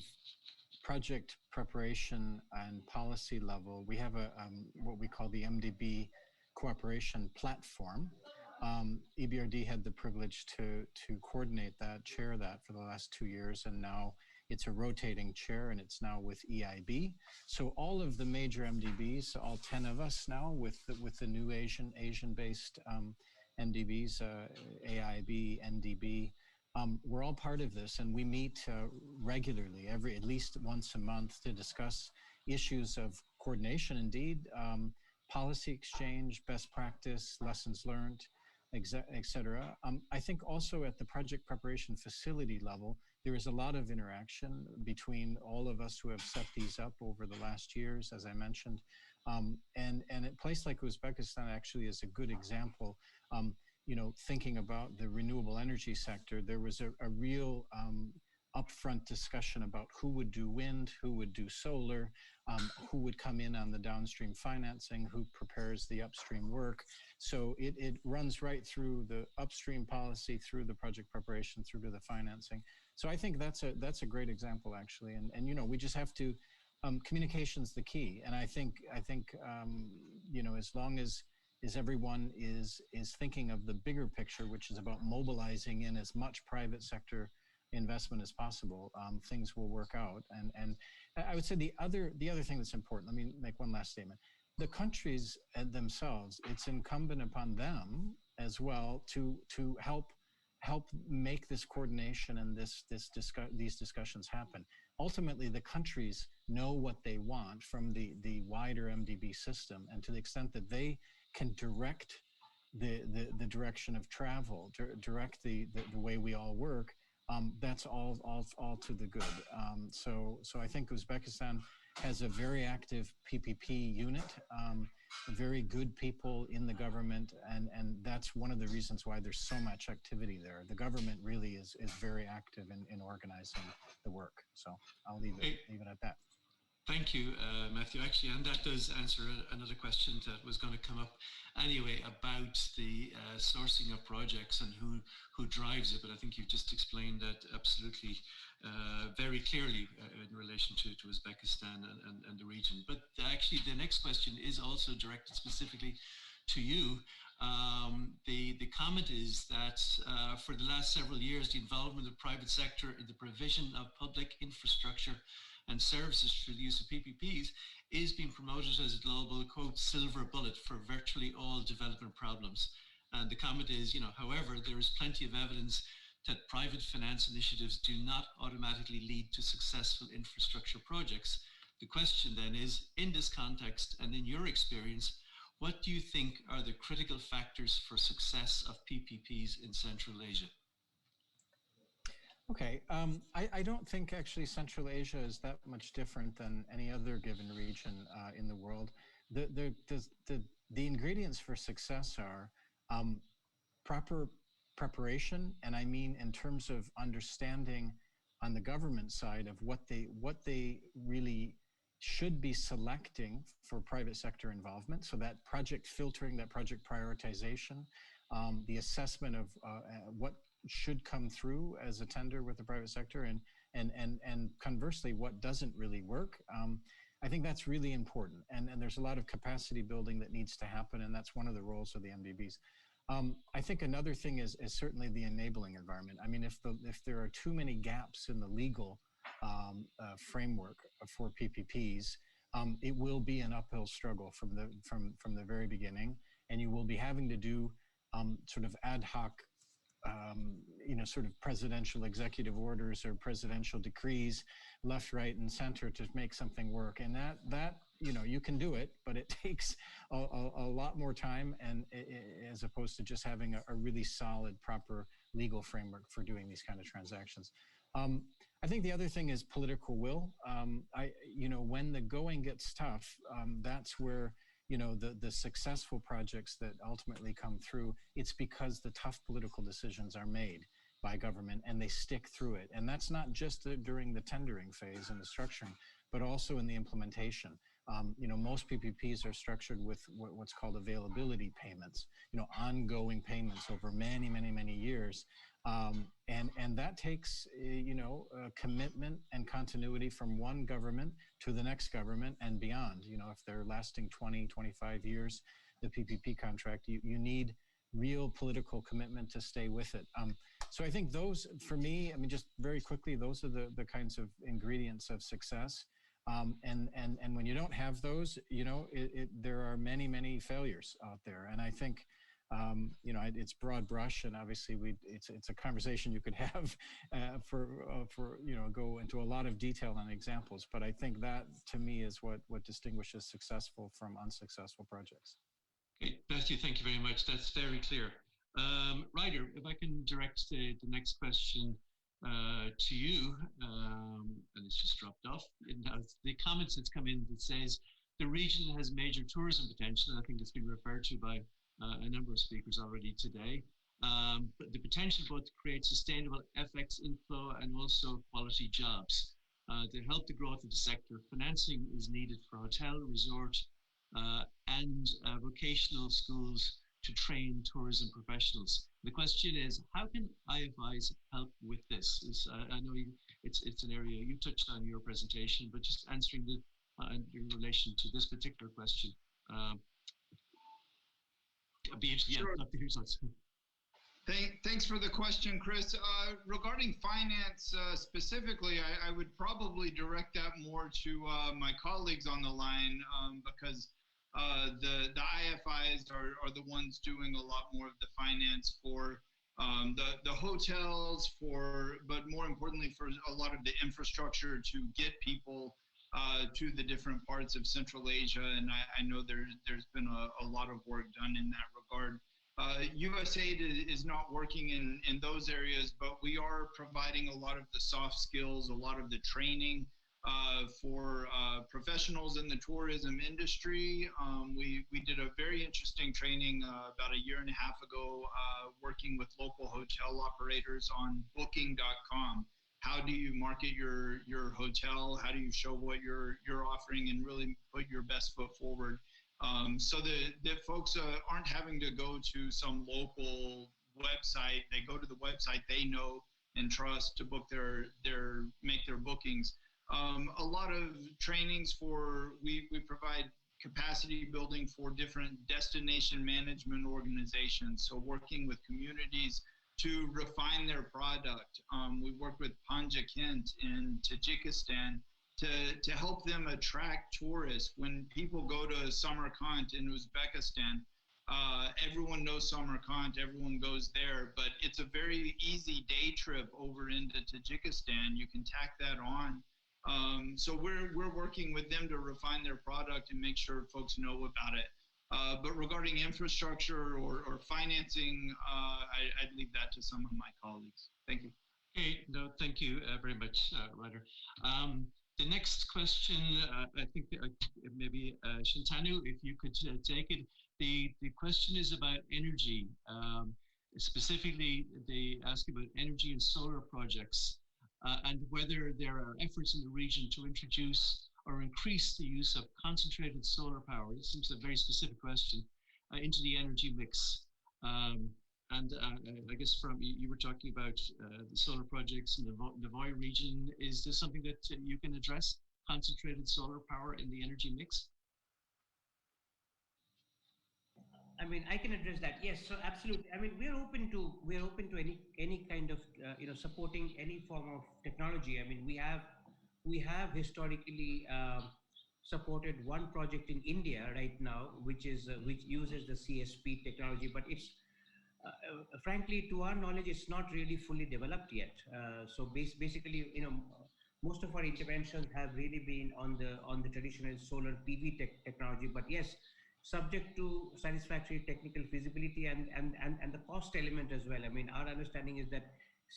project preparation and policy level, we have what we call the MDB cooperation platform. EBRD had the privilege to coordinate that, chair that for the last 2 years, and now it's a rotating chair, and it's now with EIB. So all of the major MDBs, all 10 of us now with the new Asian-based MDBs, AIB, NDB, we're all part of this, and we meet regularly, at least once a month, to discuss issues of coordination, indeed, policy exchange, best practice, lessons learned, etc. I think also at the project preparation facility level, there is a lot of interaction between all of us who have set these up over the last years, as I mentioned. And a place like Uzbekistan actually is a good example. Thinking about the renewable energy sector, there was a real upfront discussion about who would do wind, who would do solar, who would come in on the downstream financing, who prepares the upstream work. So it runs right through the upstream policy, through the project preparation, through to the financing. So I think that's a great example, actually. And we just have to, communication's the key. And I think as long as everyone is thinking of the bigger picture, which is about mobilizing in as much private sector investment as possible, things will work out. And I would say the other thing that's important, let me make one last statement. The countries themselves, it's incumbent upon them as well to help make this coordination and these discussions happen. Ultimately, the countries know what they want from the wider MDB system, and to the extent that they can direct the direction of travel, direct the way we all work, that's all to the good. So I think Uzbekistan has a very active PPP unit, very good people in the government, and that's one of the reasons why there's so much activity there. The government really is very active in organizing the work. So I'll leave it at that. Thank you, Matthew. Actually, and that does answer another question that was going to come up anyway about the sourcing of projects and who drives it. But I think you've just explained that absolutely very clearly in relation to Uzbekistan and the region. But actually, the next question is also directed specifically to you. The comment is that for the last several years, the involvement of the private sector in the provision of public infrastructure and services through the use of PPPs is being promoted as a global, quote, silver bullet for virtually all development problems. And the comment is, however, there is plenty of evidence that private finance initiatives do not automatically lead to successful infrastructure projects. The question then is, in this context and in your experience, what do you think are the critical factors for success of PPPs in Central Asia? Okay, I don't think actually Central Asia is that much different than any other given region in the world. The ingredients for success are proper preparation, and I mean in terms of understanding on the government side of what they really should be selecting for private sector involvement. So that project filtering, that project prioritization, the assessment of what should come through as a tender with the private sector, and conversely, what doesn't really work. I think that's really important, and there's a lot of capacity building that needs to happen, and that's one of the roles of the MDBs. I think another thing is certainly the enabling environment. I mean, if there are too many gaps in the legal framework for PPPs, it will be an uphill struggle from the very beginning, and you will be having to do sort of ad hoc, sort of presidential executive orders or presidential decrees, left, right, and center to make something work. And that you can do it, but it takes a lot more time, and as opposed to just having a really solid, proper legal framework for doing these kind of transactions. I think the other thing is political will. When the going gets tough, that's where the successful projects that ultimately come through, it's because the tough political decisions are made by government and they stick through it. And that's not just during the tendering phase and the structuring, but also in the implementation. Most PPPs are structured with what's called availability payments, ongoing payments over many, many, many years. And that takes, commitment and continuity from one government to the next government and beyond. If they're lasting 20, 25 years, the PPP contract, you need real political commitment to stay with it. So I think those, for me, just very quickly, those are the kinds of ingredients of success. And when you don't have those, there are many, many failures out there. And I think, it's broad brush, and obviously it's a conversation you could have for go into a lot of detail on examples. But I think that, to me, is what distinguishes successful from unsuccessful projects. Okay, Matthew, thank you very much. That's very clear. Ryder, if I can direct the next question to you, and it's just dropped off. The comments that's come in that says the region has major tourism potential. I think it's been referred to by a number of speakers already today. But the potential both to create sustainable FX inflow and also quality jobs. To help the growth of the sector, financing is needed for hotel, resort, and vocational schools to train tourism professionals. The question is, how can IFIs help with this? I know it's an area you touched on in your presentation, but just answering in relation to this particular question. I'd be interested to hear your thoughts. Thanks for the question, Chris. Regarding finance specifically, I would probably direct that more to my colleagues on the line because the IFIs are the ones doing a lot more of the finance for the hotels, but more importantly for a lot of the infrastructure to get people to the different parts of Central Asia. And I know there's been a lot of work done in that regard. USAID is not working in those areas, but we are providing a lot of the soft skills, a lot of the training for professionals in the tourism industry. We did a very interesting training about a year and a half ago, working with local hotel operators on booking.com. How do you market your hotel? How do you show what you're offering and really put your best foot forward? So that folks aren't having to go to some local website. They go to the website they know and trust to book make their bookings. A lot of trainings we provide capacity building for different destination management organizations. So working with communities to refine their product. We work with Panjakent in Tajikistan to help them attract tourists. When people go to Samarkand in Uzbekistan, everyone knows Samarkand, everyone goes there, but it's a very easy day trip over into Tajikistan. You can tack that on. So we're working with them to refine their product and make sure folks know about it. But regarding infrastructure or financing, I'd leave that to some of my colleagues. Thank you. Okay, no, thank you very much, Ryder. The next question, I think maybe Shantanu, if you could take it. The question is about energy. Specifically, they ask about energy and solar projects and whether there are efforts in the region to introduce or increase the use of concentrated solar power. This seems a very specific question into the energy mix. And I guess you were talking about the solar projects in the Navoy region. Is this something that you can address, concentrated solar power in the energy mix? I mean, I can address that. Yes, so absolutely. I mean, we're open to any kind of supporting any form of technology. I mean, we have historically supported one project in India right now, which uses the CSP technology, but it's frankly, to our knowledge, it's not really fully developed yet. So basically, most of our interventions have really been on the traditional solar PV technology. But yes, subject to satisfactory technical feasibility and the cost element as well. I mean, our understanding is that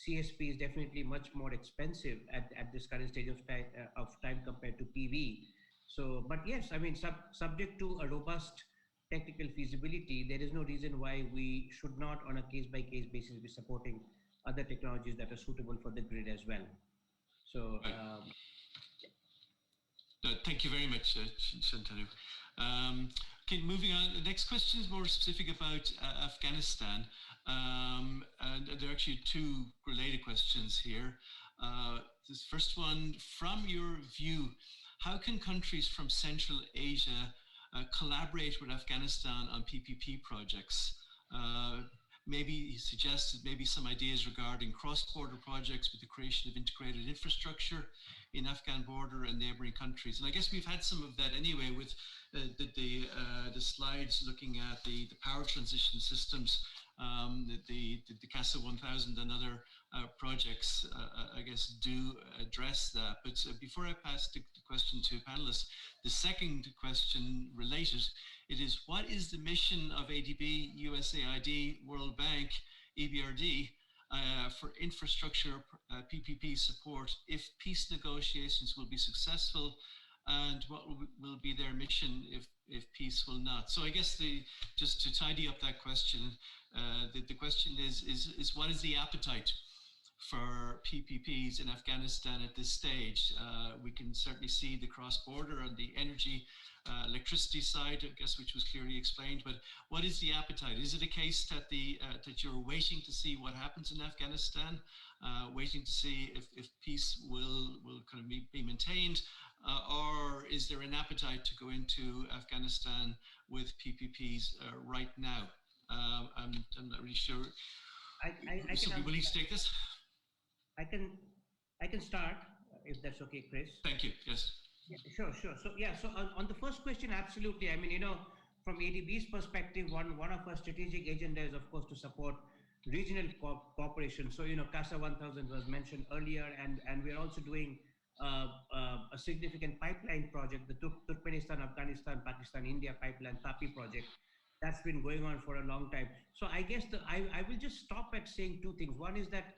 CSP is definitely much more expensive at this current stage of time compared to PV. So, but yes, I mean, subject to a robust technical feasibility, there is no reason why we should not, on a case-by-case basis, be supporting other technologies that are suitable for the grid as well. So, thank you very much, Shantanu. Okay, moving on. The next question is more specific about Afghanistan. And there are actually two related questions here. This first one, from your view, how can countries from Central Asia collaborate with Afghanistan on PPP projects? Maybe he suggested maybe some ideas regarding cross-border projects with the creation of integrated infrastructure in Afghan border and neighboring countries. And I guess we've had some of that anyway with the slides looking at the power transition systems, the CASA 1000 and other projects, I guess, do address that. But before I pass the question to panelists, the second question related, it is, what is the mission of ADB, USAID, World Bank, EBRD for infrastructure PPP support if peace negotiations will be successful, and what will be their mission if peace will not? So I guess just to tidy up that question, the question is what is the appetite for PPPs in Afghanistan at this stage? We can certainly see the cross-border and the energy, electricity side, I guess, which was clearly explained. But what is the appetite? Is it a case that that you're waiting to see what happens in Afghanistan, waiting to see if peace will kind of be maintained, or is there an appetite to go into Afghanistan with PPPs right now? I'm not really sure. I so can we willing to take this? I can start, if that's okay, Chris. Thank you. Yes. Yeah, sure. So yeah, so on the first question, absolutely. I mean, from ADB's perspective, one of our strategic agenda is, of course, to support regional cooperation. So, CASA 1000 was mentioned earlier, and we're also doing a significant pipeline project, the Turkmenistan, Afghanistan, Pakistan, India pipeline, TAPI project. That's been going on for a long time. So I guess I will just stop at saying two things. One is that,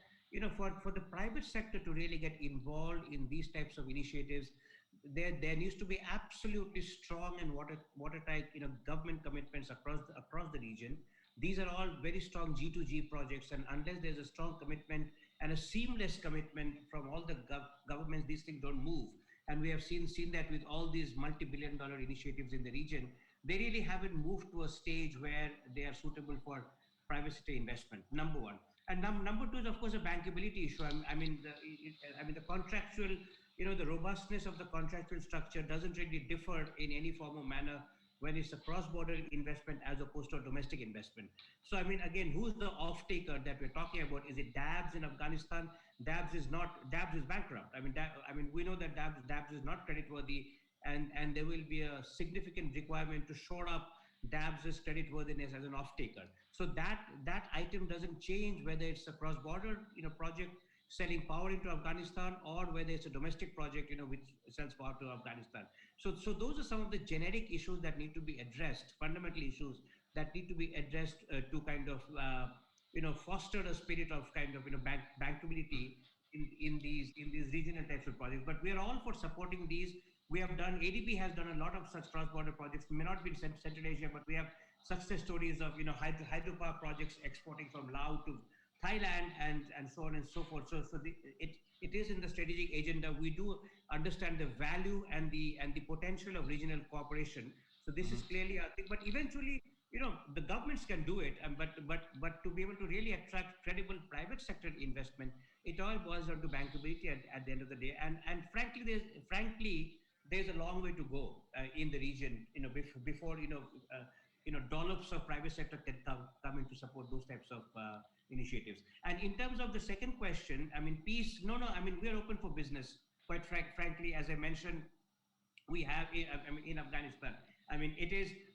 for the private sector to really get involved in these types of initiatives, there needs to be absolutely strong and watertight, government commitments across the region. These are all very strong G2G projects, and unless there's a strong commitment and a seamless commitment from all the governments, these things don't move. And we have seen that with all these multi-billion-dollar initiatives in the region, they really haven't moved to a stage where they are suitable for private sector investment, number one. And number two is, of course, a bankability issue. I mean, the contractual, the robustness of the contractual structure doesn't really differ in any form or manner when it's a cross-border investment as opposed to a domestic investment. So, I mean, again, who's the off-taker that we're talking about? Is it DABS in Afghanistan? DABS is bankrupt. I mean, we know that DABS is not creditworthy, and there will be a significant requirement to shore up DABS's creditworthiness as an off-taker. So that item doesn't change whether it's a cross-border, project selling power into Afghanistan, or whether it's a domestic project, which sells power to Afghanistan. So those are some of the generic issues that need to be addressed, fundamental issues that need to be addressed to kind of, foster a spirit of kind of, bankability in these regional types of projects. But we are all for supporting these. We have done, ADB has done a lot of such cross-border projects, may not be in Central Asia, but we have success stories of, hydropower projects exporting from Laos to Thailand and so on and so forth. So it is in the strategic agenda. We do understand the value and the potential of regional cooperation. So this is clearly a thing. But eventually, the governments can do it. But to be able to really attract credible private sector investment, it all boils down to bankability at the end of the day. And frankly, there's a long way to go in the region. Before dollops of private sector can come in to support those types of initiatives. And in terms of the second question, I mean, peace, no, I mean, we're open for business. Quite frankly, as I mentioned, we have in Afghanistan. I mean,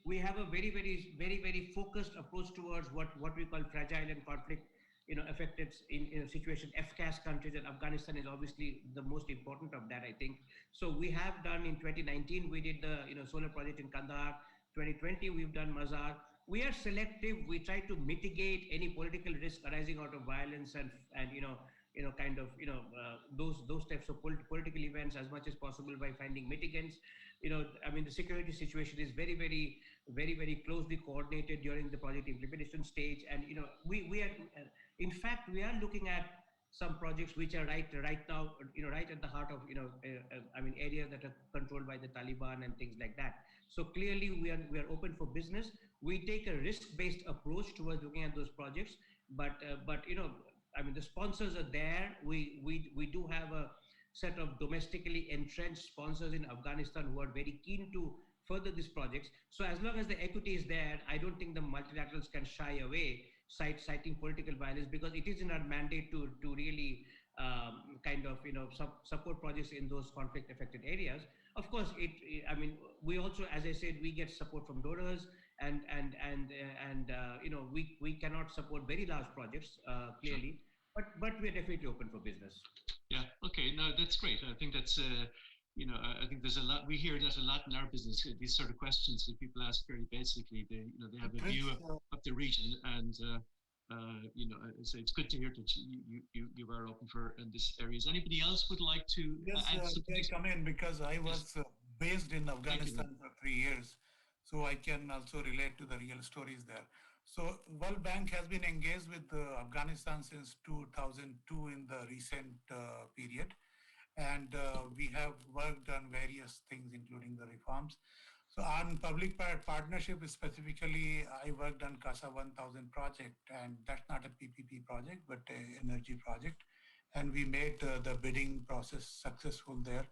we have a very, very, very, very focused approach towards what we call fragile and conflict, affected in a situation, FCAS countries, and Afghanistan is obviously the most important of that, I think. So we have done in 2019, we did the, solar project in Kandahar. 2020, we've done Mazar. We are selective. We try to mitigate any political risk arising out of violence and those types of political events as much as possible by finding mitigants. I mean, the security situation is very, very, very, very closely coordinated during the project implementation stage. And, we are, in fact, we are looking at some projects which are right now, right at the heart of, areas that are controlled by the Taliban and things like that. So clearly we are open for business. We take a risk-based approach towards looking at those projects, but the sponsors are there. We do have a set of domestically entrenched sponsors in Afghanistan who are very keen to further these projects. So as long as the equity is there, I don't think the multilaterals can shy away citing political violence, because it is in our mandate to really support projects in those conflict affected areas. Of course, we also, as I said, we get support from donors, and we cannot support very large projects clearly, but we are definitely open for business. Yeah. Okay. No, that's great. I think that's I think there's a lot, we hear that a lot in our business, these sort of questions that people ask very basically. They have a view of the region, and so it's good to hear that you are open for in this areas. Anybody else would like to add something? Yes, I come in because I was based in Afghanistan for 3 years, so I can also relate to the real stories there. So World Bank has been engaged with Afghanistan since 2002 in the recent period. And we have worked on various things, including the reforms. So on public-private partnership specifically, I worked on CASA 1000 project, and that's not a PPP project, but an energy project. And we made the bidding process successful there,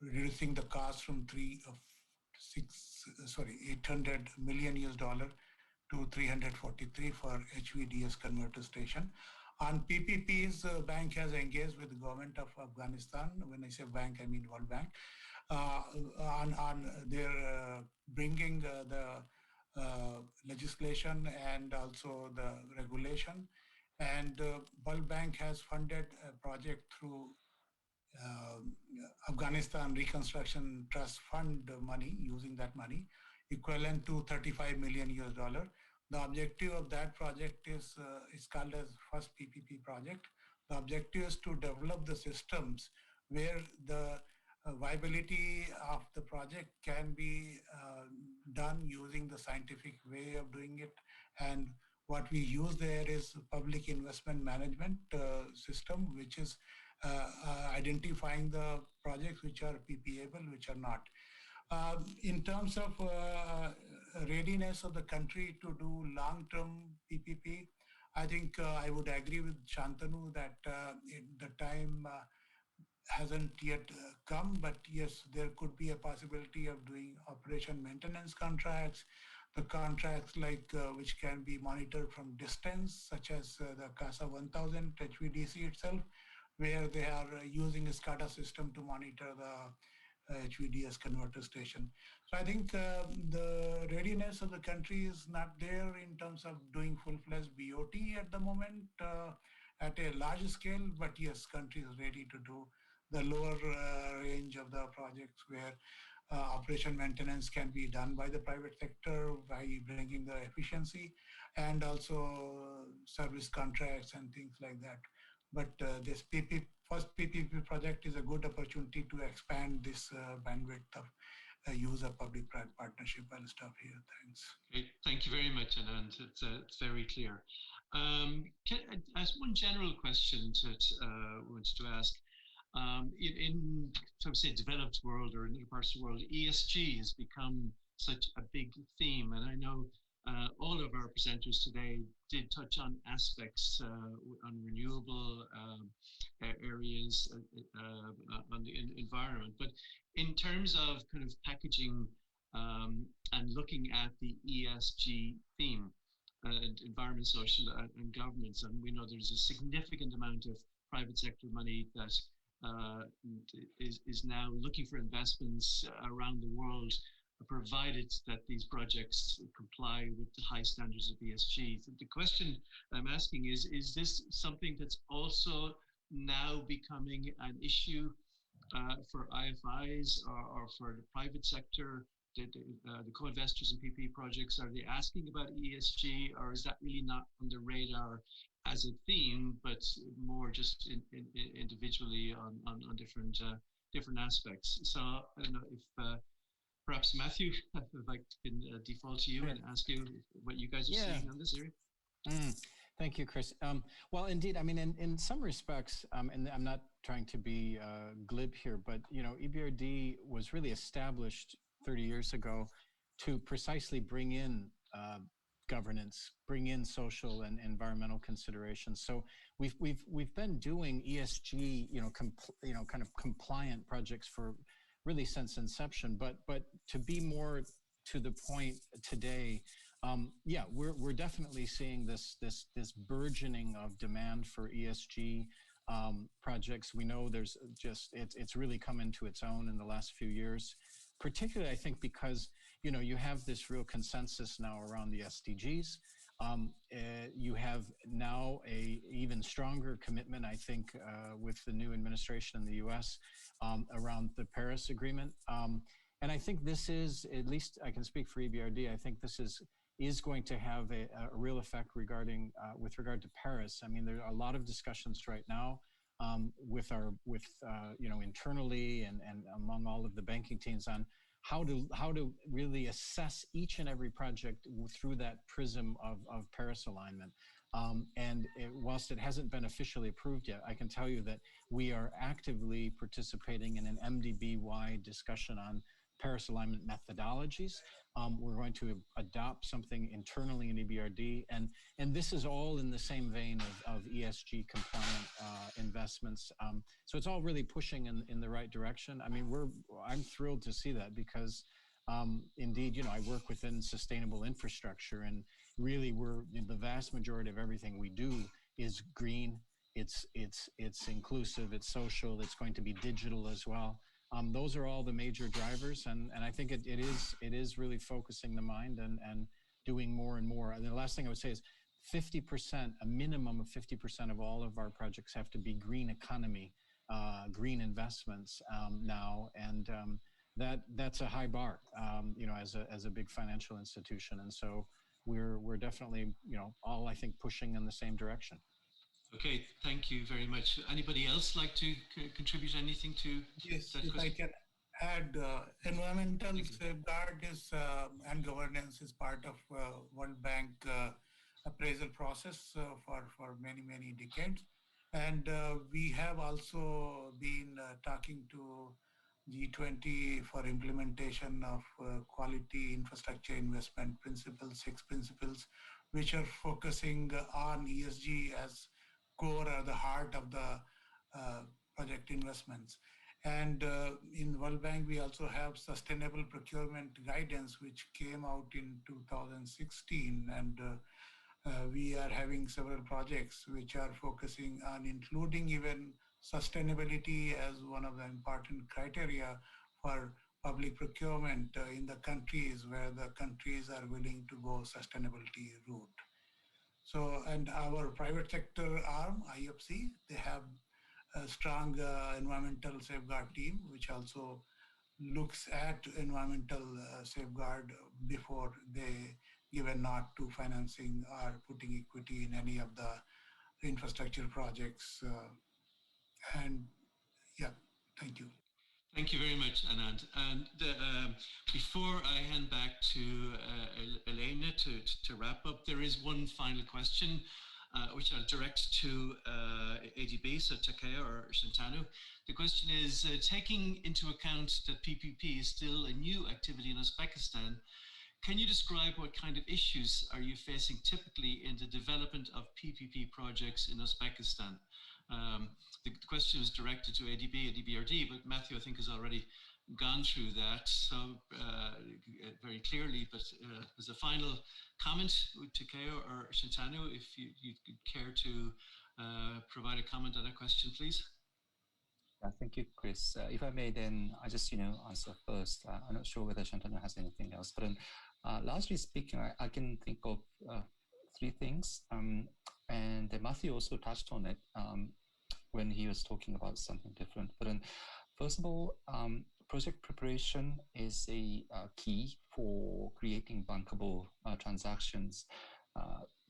reducing the cost from $800 million to 343 for HVDS converter station. On PPPs, bank has engaged with the government of Afghanistan. When I say bank, I mean World Bank. On their bringing the legislation and also the regulation. And World Bank has funded a project through Afghanistan Reconstruction Trust Fund money, using that money, equivalent to $35 million. The objective of that project is called as first PPP project. The objective is to develop the systems where the viability of the project can be done using the scientific way of doing it. And what we use there is public investment management system, which is identifying the projects which are PPAble, which are not. In terms of readiness of the country to do long-term PPP, I think I would agree with Shantanu that the time hasn't yet come, but yes, there could be a possibility of doing operation maintenance contracts, the contracts like which can be monitored from distance, such as the CASA 1000 HVDC itself, where they are using a SCADA system to monitor the HVDS converter station. So I think the readiness of the country is not there in terms of doing full-fledged BOT at the moment at a large scale, but yes, country is ready to do the lower range of the projects where operation maintenance can be done by the private sector by bringing the efficiency, and also service contracts and things like that. But this first PPP project is a good opportunity to expand this bandwidth of use of public-private partnership. I'll stop here. Thanks. Great. Thank you very much, Anand. It's very clear. Can I ask one general question that I wanted to ask? In so to say, developed world or in other parts of the world, ESG has become such a big theme, and I know all of our presenters today did touch on aspects on renewable areas, on the environment. But in terms of kind of packaging and looking at the ESG theme, environment, social, and governance, and we know there's a significant amount of private sector money that is now looking for investments around the world, provided that these projects comply with the high standards of ESG. The question I'm asking is this something that's also now becoming an issue for IFIs or for the private sector the co-investors in PPP projects, are they asking about ESG, or is that really not on the radar as a theme, but more just individually on different aspects? So I don't know if perhaps Matthew, if I can default to you and ask you what you guys are seeing on this area. Thank you, Chris. Well, indeed, I mean, in some respects, and I'm not trying to be glib here, but, you know, EBRD was really established 30 years ago to precisely bring in governance, bring in social and environmental considerations. So we've been doing ESG, kind of compliant projects for really since inception, but to be more to the point today, yeah, we're definitely seeing this burgeoning of demand for ESG projects. We know there's just it's really come into its own in the last few years, particularly I think because you have this real consensus now around the SDGs. You have now a even stronger commitment, I think, with the new administration in the U.S. Around the Paris Agreement. And I think this is, at least I can speak for EBRD, I think this is going to have a real effect regarding with regard to Paris. I mean, there are a lot of discussions right now with internally and among all of the banking teams on how to really assess each and every project through that prism of Paris alignment. Whilst it hasn't been officially approved yet, I can tell you that we are actively participating in an MDB-wide discussion on Paris alignment methodologies. We're going to adopt something internally in EBRD, and this is all in the same vein of ESG compliant investments. So it's all really pushing in the right direction. I mean, I'm thrilled to see that because indeed, I work within sustainable infrastructure, and really the vast majority of everything we do is green. It's inclusive, it's social, it's going to be digital as well. Those are all the major drivers, and I think it is really focusing the mind and doing more and more. And the last thing I would say is 50%, a minimum of 50% of all of our projects have to be green economy, green investments now, and that's a high bar, as a big financial institution. And so we're definitely, all I think pushing in the same direction. Okay, thank you very much. Anybody else like to contribute anything to yes, that if question? I can add, environmental safeguard and governance is part of World Bank appraisal process for many decades. And we have also been talking to G20 for implementation of quality infrastructure investment principles, 6 principles, which are focusing on ESG as core or the heart of the project investments. And in World Bank, we also have sustainable procurement guidance, which came out in 2016. And we are having several projects which are focusing on including even sustainability as one of the important criteria for public procurement in the countries where the countries are willing to go sustainability route. So, and our private sector arm, IFC, they have a strong environmental safeguard team, which also looks at environmental safeguard before they give a nod to financing or putting equity in any of the infrastructure projects. And yeah, thank you. Thank you very much, Anand. And before I hand back to Elena to wrap up, there is one final question, which I'll direct to ADB, so Takeo or Shantanu. The question is, taking into account that PPP is still a new activity in Uzbekistan, can you describe what kind of issues are you facing typically in the development of PPP projects in Uzbekistan? The question is directed to ADB and EBRD, but Matthew, I think, has already gone through that so very clearly. But as a final comment, Takeo or Shantanu, if you could care to provide a comment on that question, please. Yeah, thank you, Chris. If I may, then I just answer first. I'm not sure whether Shantanu has anything else, but largely speaking, I can think of 3 things, and Matthew also touched on it when he was talking about something different. But first of all, project preparation is a key for creating bankable transactions,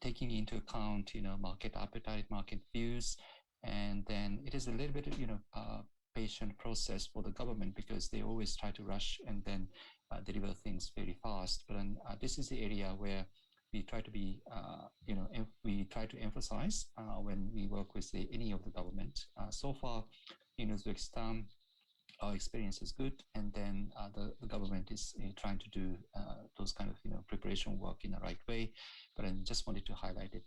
taking into account, market appetite, market views, and then it is a little bit, patient process for the government because they always try to rush and then deliver things very fast. But this is the area where we try to be, we try to emphasize when we work with any of the government. So far, in Uzbekistan, our experience is good, and then the government is trying to do those kind of preparation work in the right way. But I just wanted to highlight it,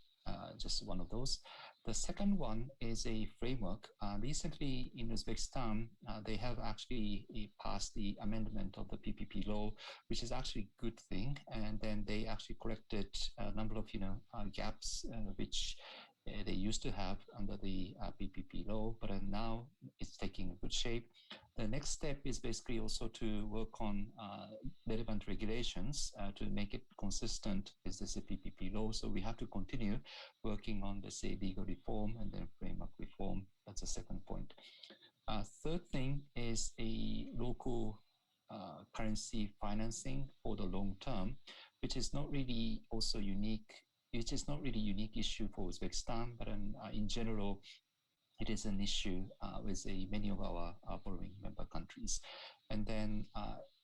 just one of those. The second one is a framework. Recently in Uzbekistan, they have actually passed the amendment of the PPP law, which is actually a good thing. And then they actually corrected a number of gaps which they used to have under the PPP law, but now it's taking a good shape. The next step is basically also to work on relevant regulations to make it consistent with the PPP law. So we have to continue working on the legal reform and then framework reform. That's the second point. Third thing is a local currency financing for the long term, which is not really also unique. Which is not really a unique issue for Uzbekistan, but in general, it is an issue with many of our borrowing member countries. And then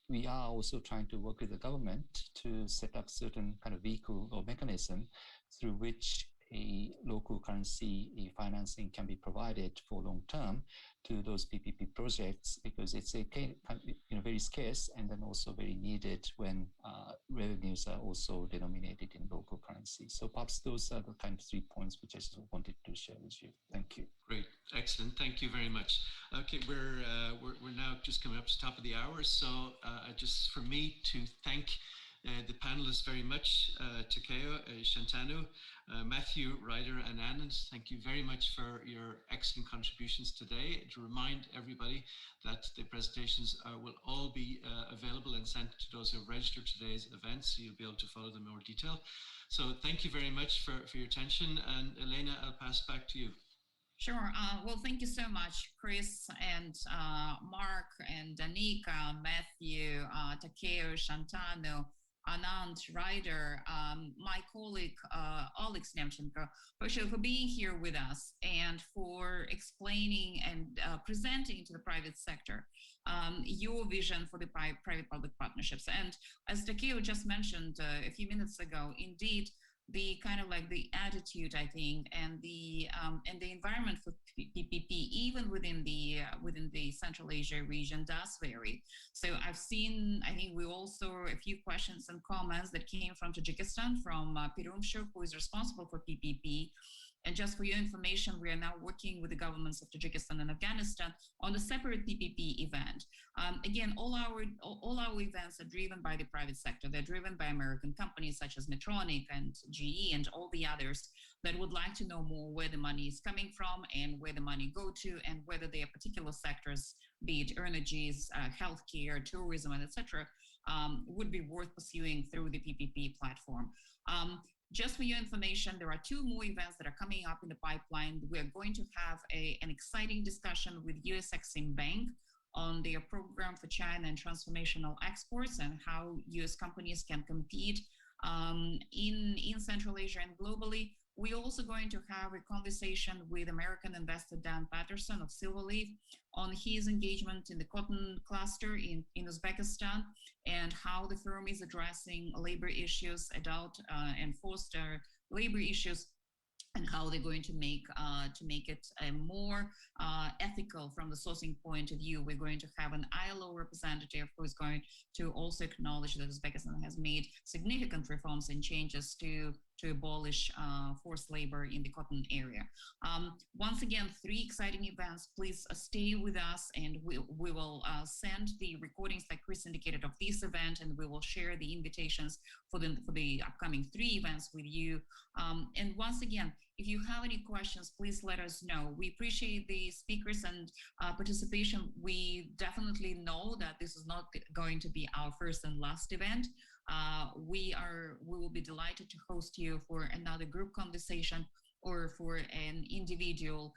we are also trying to work with the government to set up certain kind of vehicle or mechanism through which a local currency financing can be provided for long term to those PPP projects, because it's very scarce and then also very needed when revenues are also denominated in local currency. So perhaps those are the kind of 3 points which I just wanted to share with you. Thank you. Great, excellent. Thank you very much. Okay, we're now just coming up to the top of the hour, so just for me to thank the panelists very much, Takeo, Shantanu, Matthew, Ryder, and Anand. Thank you very much for your excellent contributions today. To remind everybody that the presentations will all be available and sent to those who have registered today's event, so you'll be able to follow them in more detail. So thank you very much for your attention. And Elena, I'll pass back to you. Sure. Well, thank you so much, Chris and Mark and Danica, Matthew, Takeo, Shantanu, Anand, Ryder, my colleague, Alex Nemchenko, for being here with us and for explaining and presenting to the private sector your vision for the private-public partnerships. And as Takeo just mentioned a few minutes ago, indeed, the kind of like the attitude, I think, and the environment for PPP, even within the Central Asia region, does vary. So I've seen, I think we also a few questions and comments that came from Tajikistan, from Pirumshu, who is responsible for PPP. And just for your information, we are now working with the governments of Tajikistan and Afghanistan on a separate PPP event. Again, all our events are driven by the private sector. They're driven by American companies such as Medtronic and GE and all the others that would like to know more where the money is coming from and where the money go to, and whether there are particular sectors, be it energies, healthcare, tourism, and etc., would be worth pursuing through the PPP platform. Just for your information, there are 2 more events that are coming up in the pipeline. We're going to have an exciting discussion with US Exim Bank on their program for China and transformational exports and how US companies can compete in Central Asia and globally. We're also going to have a conversation with American investor Dan Patterson of Silverleaf on his engagement in the cotton cluster in Uzbekistan and how the firm is addressing labor issues, adult and forced labor issues, and how they're going to make it more ethical from the sourcing point of view. We're going to have an ILO representative who is going to also acknowledge that Uzbekistan has made significant reforms and changes to abolish forced labor in the cotton area. Once again, 3 exciting events. Please stay with us, and we will send the recordings that Chris indicated of this event, and we will share the invitations for the upcoming 3 events with you. And once again, if you have any questions, please let us know. We appreciate the speakers and participation. We definitely know that this is not going to be our first and last event. We will be delighted to host you for another group conversation or for an individual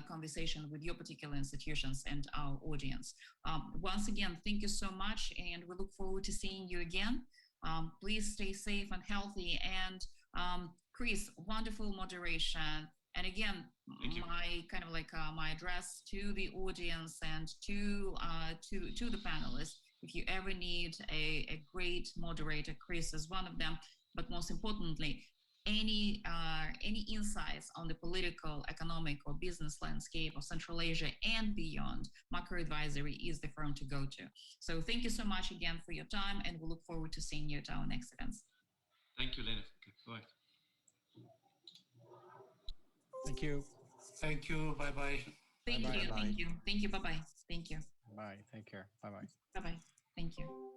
conversation with your particular institutions and our audience. Once again, thank you so much, and we look forward to seeing you again. Please stay safe and healthy. And Chris, wonderful moderation. And again, my kind of like my address to the audience and to the panelists. If you ever need a great moderator, Chris is one of them. But most importantly, any insights on the political, economic, or business landscape of Central Asia and beyond, Macro Advisory is the firm to go to. So thank you so much again for your time, and we look forward to seeing you at our next events. Thank you, Lena. Bye. Thank you. Thank you. Bye-bye. Thank you. Thank you. Thank you. Bye-bye. Thank you. Bye. Take care. Bye-bye. Bye-bye. Thank you.